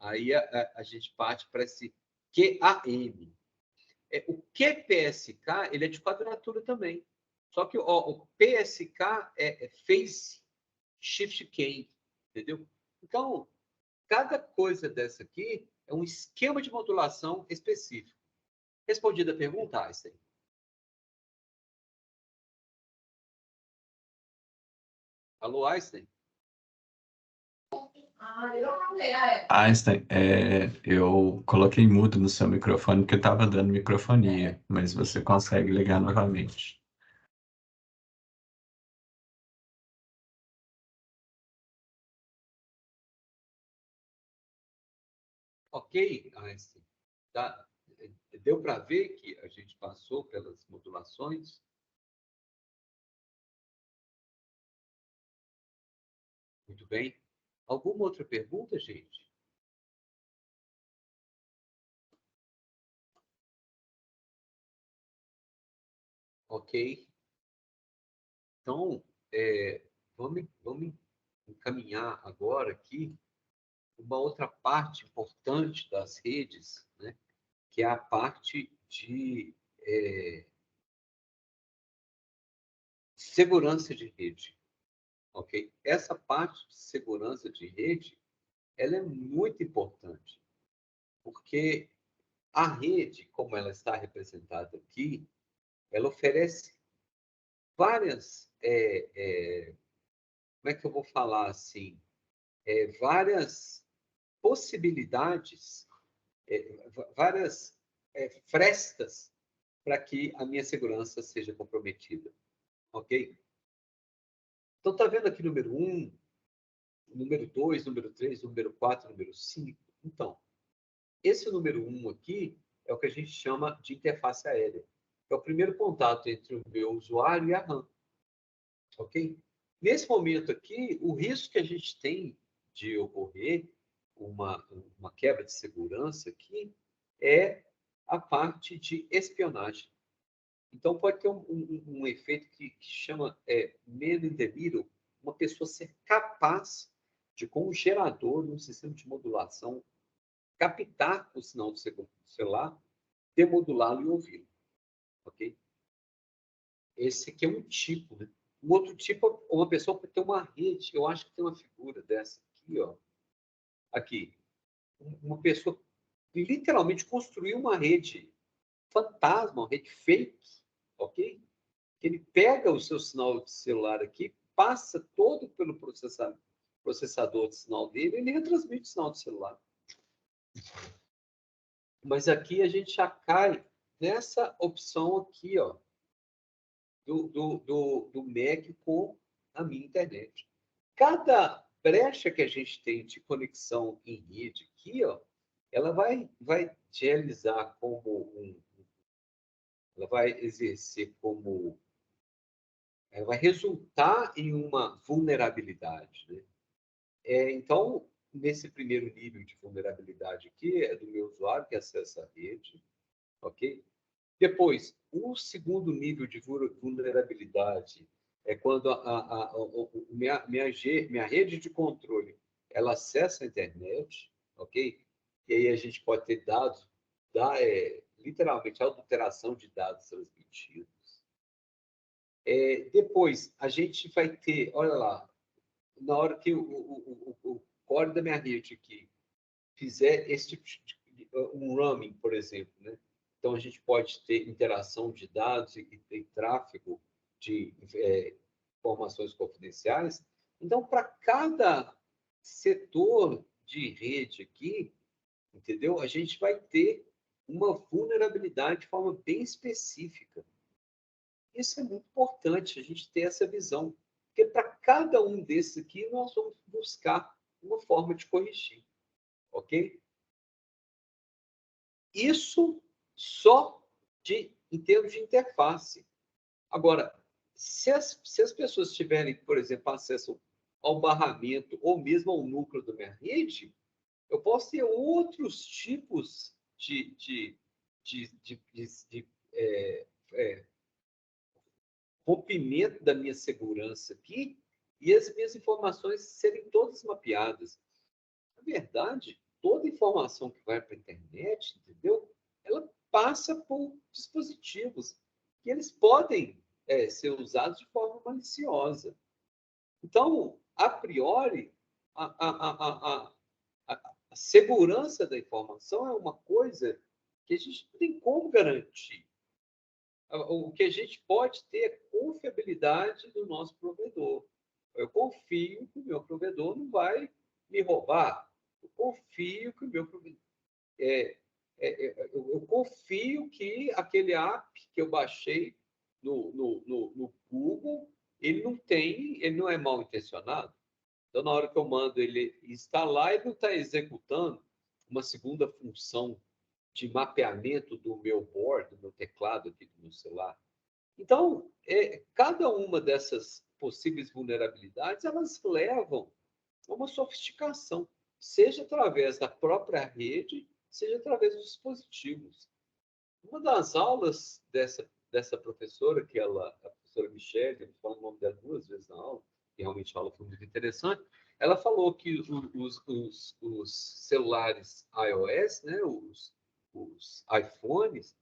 aí a gente parte para esse QAM. O QPSK, ele é de quadratura também. Só que o PSK é Phase Shift Key, entendeu? Então, cada coisa dessa aqui é um esquema de modulação específico. Respondida a pergunta, Einstein? Alô, Einstein? Einstein, eu coloquei mudo no seu microfone porque estava dando microfonia, mas você consegue ligar novamente. Ok, Einstein. Deu para ver que a gente passou pelas modulações? bem. Alguma outra pergunta, gente? Ok. Então, vamos encaminhar agora aqui uma outra parte importante das redes, né? Que é a parte de segurança de rede. Ok? Essa parte de segurança de rede, ela é muito importante, porque a rede, como ela está representada aqui, ela oferece várias, como é que eu vou falar assim, várias possibilidades, várias frestas para que a minha segurança seja comprometida, ok? Então, está vendo aqui número 1, número 2, número 3, número 4, número 5? Então, esse número 1 aqui é o que a gente chama de interface aérea. É o primeiro contato entre o meu usuário e a RAM. Ok? Nesse momento aqui, o risco que a gente tem de ocorrer uma quebra de segurança aqui é a parte de espionagem. Então, pode ter um efeito que chama man in the middle, uma pessoa ser capaz de, com um gerador, um sistema de modulação, captar o sinal do celular, demodulá-lo e ouvi-lo. Ok? Esse aqui é um tipo, né? Um outro tipo, uma pessoa pode ter uma rede, eu acho que tem uma figura dessa aqui, ó. Aqui. Uma pessoa literalmente construiu uma rede fantasma, uma rede fake, ok? Ele pega o seu sinal de celular aqui, passa todo pelo processador de sinal dele, e ele retransmite o sinal do celular. Mas aqui a gente já cai nessa opção aqui, ó, do Mac com a minha internet. Cada brecha que a gente tem de conexão em rede aqui, ó, ela vai realizar como ela vai exercer como, ela vai resultar em uma vulnerabilidade, né? Então, nesse primeiro nível de vulnerabilidade aqui, é do meu usuário que acessa a rede, ok? Depois, o segundo nível de vulnerabilidade é quando minha rede de controle ela acessa a internet, ok? E aí a gente pode ter dados, literalmente, adulteração de dados transmitidos. Depois, a gente vai ter, olha lá, na hora que o core da minha rede aqui fizer esse tipo de um roaming, por exemplo, né? Então, a gente pode ter interação de dados e tráfego de informações confidenciais. Então, para cada setor de rede aqui, entendeu? A gente vai ter uma vulnerabilidade de forma bem específica. Isso é muito importante, a gente ter essa visão. Porque para cada um desses aqui, nós vamos buscar uma forma de corrigir. Ok? Isso só em termos de interface. Agora, se as pessoas tiverem, por exemplo, acesso ao barramento ou mesmo ao núcleo da minha rede, eu posso ter outros tipos de rompimento da minha segurança aqui e as minhas informações serem todas mapeadas. Na verdade, toda informação que vai para a internet, entendeu? Ela passa por dispositivos que eles podem ser usados de forma maliciosa. Então, a priori, a segurança da informação é uma coisa que a gente não tem como garantir. O que a gente pode ter é confiabilidade do nosso provedor. Eu confio que o meu provedor não vai me roubar. Eu confio que o meu provedor... eu confio que aquele app que eu baixei no Google, ele não é mal intencionado. Então, na hora que eu mando ele instalar, ele não está executando uma segunda função de mapeamento do meu board, do meu teclado aqui do meu celular. Então, cada uma dessas possíveis vulnerabilidades, elas levam uma sofisticação, seja através da própria rede, seja através dos dispositivos. Uma das aulas dessa professora, a professora Michelle, eu falo o nome dela 2 vezes na aula, e realmente a aula foi muito interessante, ela falou que os celulares iOS, né, os iPhones,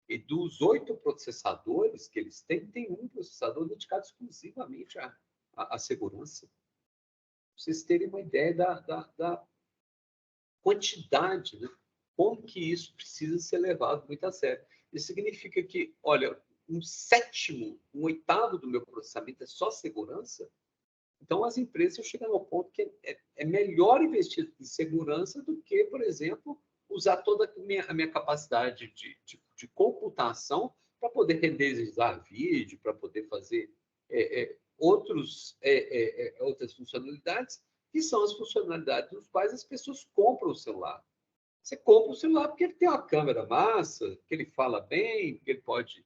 e dos 8 processadores que eles têm, tem um processador dedicado exclusivamente à segurança. Para vocês terem uma ideia da quantidade, né? Como que isso precisa ser levado muito a sério. Isso significa que, olha, 1/7, 1/8 do meu processamento é só segurança. Então, as empresas chegam ao ponto que é melhor investir em segurança do que, por exemplo, usar toda a minha capacidade de computação para poder renderizar vídeo, para poder fazer outras funcionalidades, que são as funcionalidades dos quais as pessoas compram o celular. Você compra o celular porque ele tem uma câmera massa, que ele fala bem, que ele pode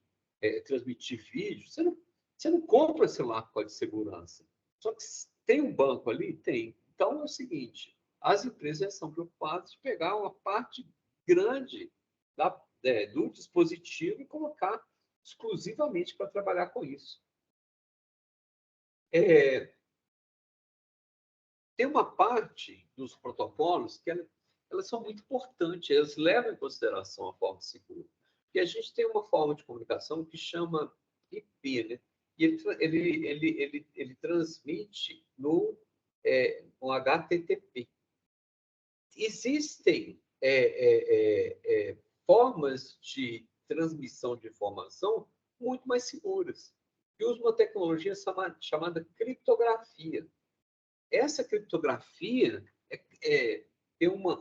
transmitir vídeo. Você não compra celular por causa de segurança. Só que tem um banco ali? Tem. Então é o seguinte, as empresas já são preocupadas de pegar uma parte grande do dispositivo e colocar exclusivamente para trabalhar com isso. Tem uma parte dos protocolos que elas são muito importantes, elas levam em consideração a forma segura. E a gente tem uma forma de comunicação que chama IP, né? E ele transmite no HTTP. Existem formas de transmissão de informação muito mais seguras. E usa uma tecnologia chamada criptografia. Essa criptografia tem uma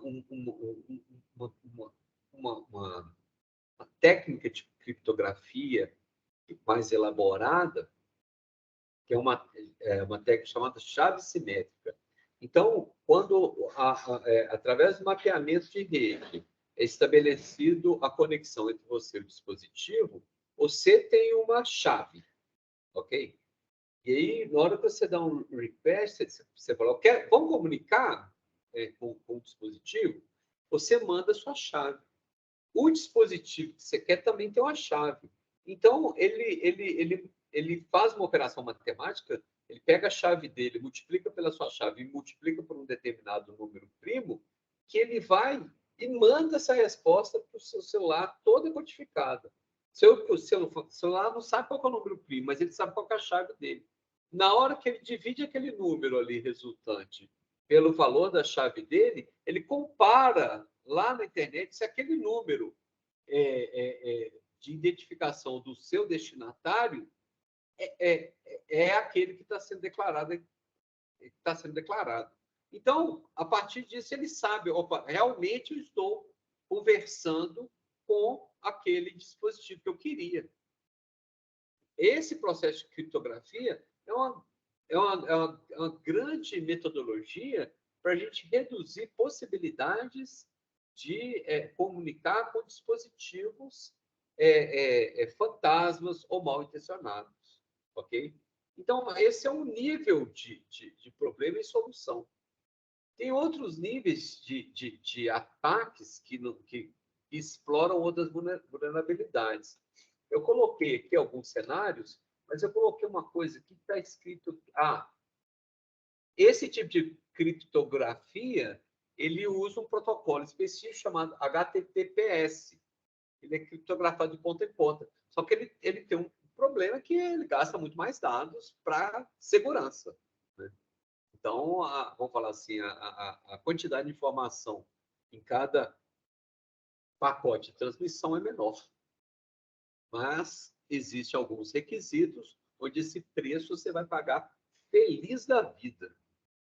técnica de criptografia mais elaborada, que é uma técnica chamada chave simétrica. Então, quando, através do mapeamento de rede, é estabelecido a conexão entre você e o dispositivo, você tem uma chave, ok? E aí, na hora que você dá um request, você fala, vamos comunicar com o dispositivo? Você manda a sua chave. O dispositivo que você quer também tem uma chave. Então, ele faz uma operação matemática, ele pega a chave dele, multiplica pela sua chave e multiplica por um determinado número primo, que ele vai e manda essa resposta para o seu celular toda codificada. O celular não sabe qual é o número primo, mas ele sabe qual é a chave dele. Na hora que ele divide aquele número ali resultante pelo valor da chave dele, ele compara lá na internet se aquele número de identificação do seu destinatário é aquele que está sendo declarado. Então, a partir disso, ele sabe, opa, realmente eu estou conversando com aquele dispositivo que eu queria. Esse processo de criptografia é uma grande metodologia para a gente reduzir possibilidades de comunicar com dispositivos fantasmas ou mal intencionados, ok? Então, esse é um nível de problema e solução. Tem outros níveis de ataques que exploram outras vulnerabilidades. Eu coloquei aqui alguns cenários, mas eu coloquei uma coisa que está escrito... esse tipo de criptografia, ele usa um protocolo específico chamado HTTPS. Ele é criptografado de ponta em ponta. Só que ele tem um problema que ele gasta muito mais dados para segurança, né? Então, vamos falar assim, a quantidade de informação em cada pacote de transmissão é menor. Mas existem alguns requisitos onde esse preço você vai pagar feliz da vida,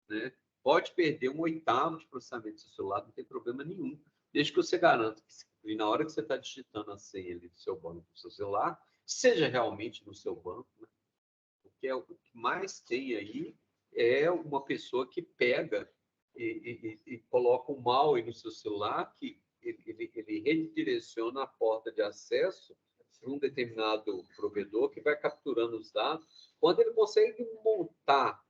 né? Pode perder 1/8 de processamento do seu celular, não tem problema nenhum, desde que você garanta que na hora que você está digitando a senha ali do seu banco, do seu celular, seja realmente no seu banco, né? Porque o que mais tem aí é uma pessoa que pega e coloca um malware no seu celular, que ele redireciona a porta de acesso para um determinado provedor que vai capturando os dados. Quando ele consegue montar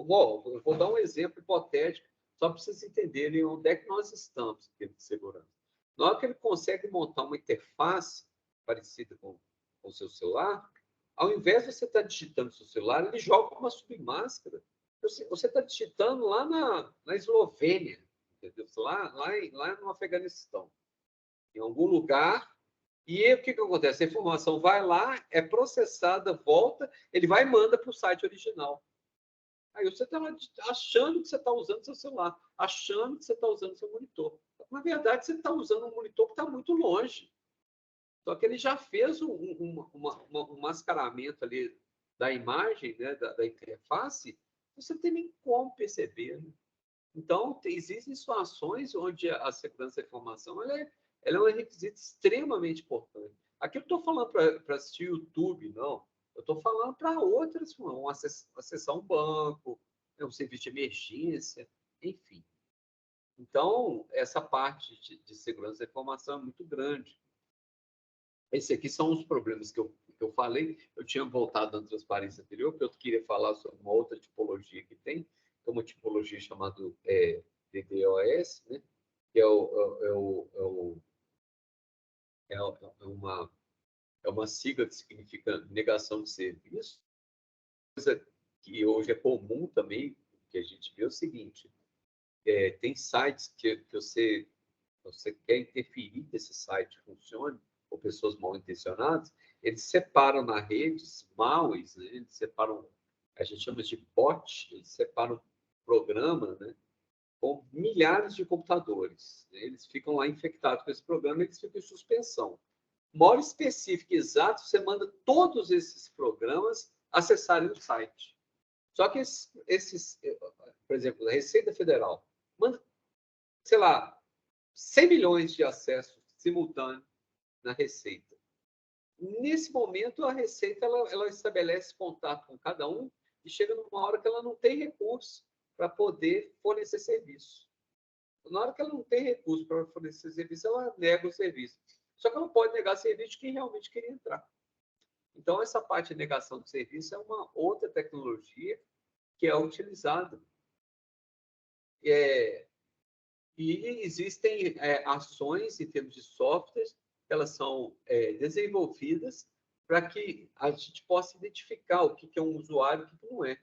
eu vou dar um exemplo hipotético, só para vocês entenderem onde é que nós estamos em termos de segurança. Na hora que ele consegue montar uma interface parecida com o seu celular, ao invés de você estar digitando no seu celular, ele joga uma submáscara. Você está digitando lá na Eslovênia, entendeu? Lá no Afeganistão, em algum lugar. E aí, o que acontece? A informação vai lá, é processada, volta, ele vai e manda para o site original. Aí você está achando que você está usando seu celular, achando que você está usando seu monitor. Na verdade, você está usando um monitor que está muito longe. Só que ele já fez um mascaramento ali da imagem, né, da interface, você não tem nem como perceber. Né? Então, existem situações onde a segurança da informação ela é um requisito extremamente importante. Aqui eu estou falando para assistir YouTube, não. Eu estou falando para outras, acessar um banco, um serviço de emergência, enfim. Então, essa parte de segurança da informação é muito grande. Esses aqui são os problemas que eu falei. Eu tinha voltado na transparência anterior, porque eu queria falar sobre uma outra tipologia que tem, que é uma tipologia chamada DDoS, né? Que é uma sigla que significa negação de serviço. Coisa que hoje é comum também, que a gente vê é o seguinte, tem sites que você quer interferir que esse site funcione, ou pessoas mal intencionadas, eles separam na rede malwares, né? Eles separam, a gente chama de bot, eles separam programa, né? Com milhares de computadores. Né? Eles ficam lá infectados com esse programa e eles ficam em suspensão. Uma hora específica, exato, você manda todos esses programas acessarem o site. Só que por exemplo, a Receita Federal manda, sei lá, 100 milhões de acessos simultâneos na Receita. Nesse momento, a Receita ela estabelece contato com cada um e chega numa hora que ela não tem recurso para poder fornecer serviço. Na hora que ela não tem recurso para fornecer serviço, ela nega o serviço. Só que ela não pode negar serviço de quem realmente queria entrar. Então, essa parte de negação de serviço é uma outra tecnologia que é utilizada. E existem ações em termos de softwares, elas são desenvolvidas para que a gente possa identificar o que é um usuário e o que não é.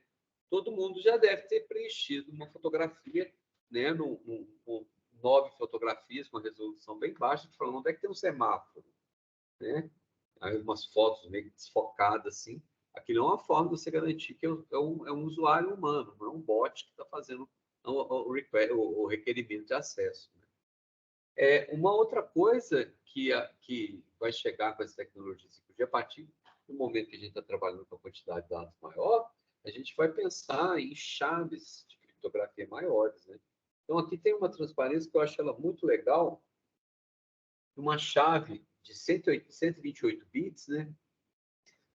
Todo mundo já deve ter preenchido uma fotografia, né, com 9 fotografias, com uma resolução bem baixa, falando onde é que tem um semáforo. Né? Aí umas fotos meio desfocadas, assim. Aquilo é uma forma de você garantir que é um usuário humano, não é um bot que está fazendo o requerimento de acesso. Né? Uma outra coisa que vai chegar com essa tecnologia 5G, a partir do momento que a gente está trabalhando com a quantidade de dados maior, a gente vai pensar em chaves de criptografia maiores. Né? Então, aqui tem uma transparência que eu acho ela muito legal, uma chave de 128 bits, né?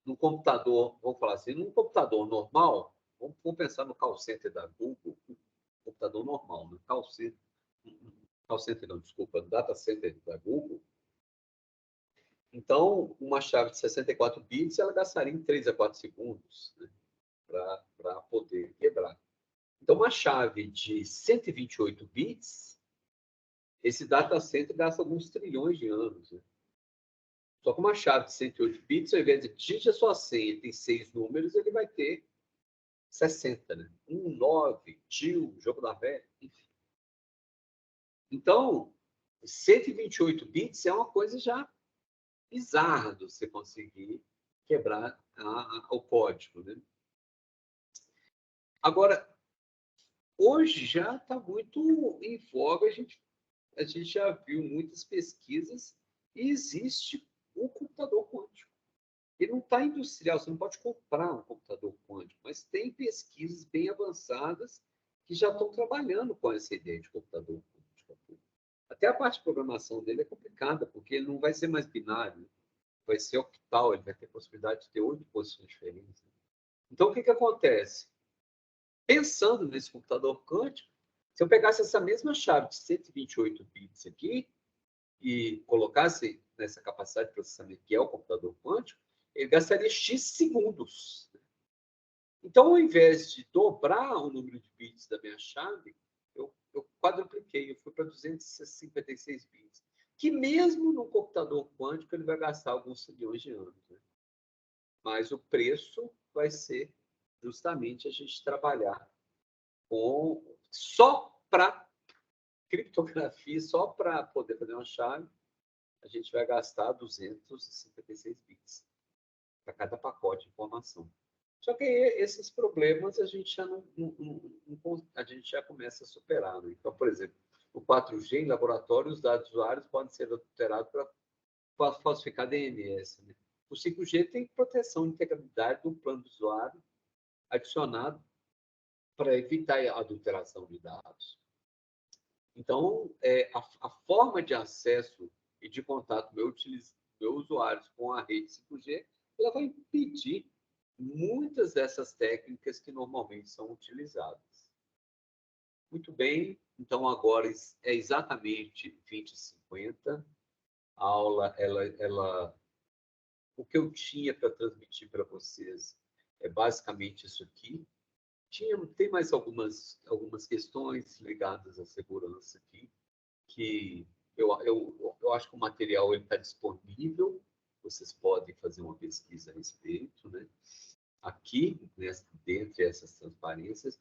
Num computador, vamos falar assim, num computador normal, vamos pensar no call center da Google, computador normal, no call center não, desculpa, no data center da Google. Então, uma chave de 64 bits, ela gastaria em 3 a 4 segundos, né, para poder quebrar. Então, uma chave de 128 bits, esse data center gasta alguns trilhões de anos. Né? Só que uma chave de 108 bits, ao invés de digite a sua senha, tem 6 números, ele vai ter 60, né? 1, 9, tio, jogo da velha, enfim. Então, 128 bits é uma coisa já bizarra de você conseguir quebrar o código, né? Agora, hoje já está muito em voga, a gente já viu muitas pesquisas e existe o computador quântico. Ele não está industrial, você não pode comprar um computador quântico, mas tem pesquisas bem avançadas que já estão trabalhando com essa ideia de computador quântico. Até a parte de programação dele é complicada, porque ele não vai ser mais binário, vai ser octal, ele vai ter possibilidade de ter 8 posições diferentes. Então, o que acontece? Pensando nesse computador quântico, se eu pegasse essa mesma chave de 128 bits aqui e colocasse nessa capacidade de processamento que é o computador quântico, ele gastaria X segundos. Então, ao invés de dobrar o número de bits da minha chave, eu quadrupliquei, eu fui para 256 bits, que mesmo no computador quântico ele vai gastar alguns trilhões de anos, né? Mas o preço vai ser justamente a gente trabalhar só para criptografia, só para poder fazer uma chave, a gente vai gastar 256 bits para cada pacote de informação. Só que esses problemas a gente já a gente já começa a superar, né? Então, por exemplo, o 4G em laboratório, os dados usuários podem ser alterados para falsificar DNS, né? O 5G tem proteção e integralidade do plano do usuário adicionado para evitar a adulteração de dados. Então, a forma de acesso e de contato dos meus usuários com a rede 5G, ela vai impedir muitas dessas técnicas que normalmente são utilizadas. Muito bem, então agora é exatamente 20h50. A aula, o que eu tinha para transmitir para vocês é basicamente isso aqui. Tem mais algumas questões ligadas à segurança aqui, que eu acho que o material está disponível, vocês podem fazer uma pesquisa a respeito, né? Aqui, dentre essas transparências,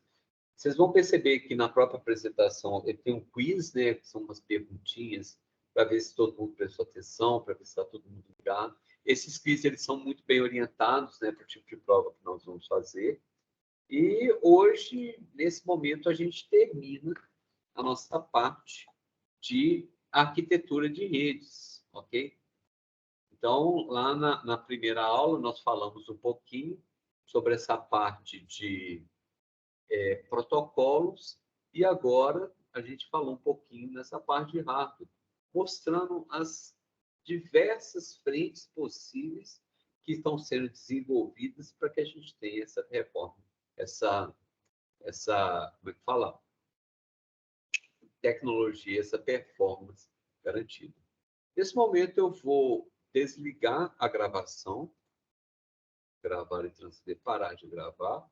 vocês vão perceber que na própria apresentação ele tem um quiz, né? Que são umas perguntinhas para ver se todo mundo prestou atenção, para ver se está todo mundo ligado. Esses quiz eles são muito bem orientados, né, para o tipo de prova que nós vamos fazer. E hoje, nesse momento, a gente termina a nossa parte de arquitetura de redes, ok? Então, lá na primeira aula, nós falamos um pouquinho sobre essa parte de protocolos, e agora a gente falou um pouquinho nessa parte de hardware, mostrando as diversas frentes possíveis que estão sendo desenvolvidas para que a gente tenha essa reforma, como é que fala? Tecnologia, essa performance garantida. Nesse momento, eu vou desligar a gravação, gravar e transferir, parar de gravar,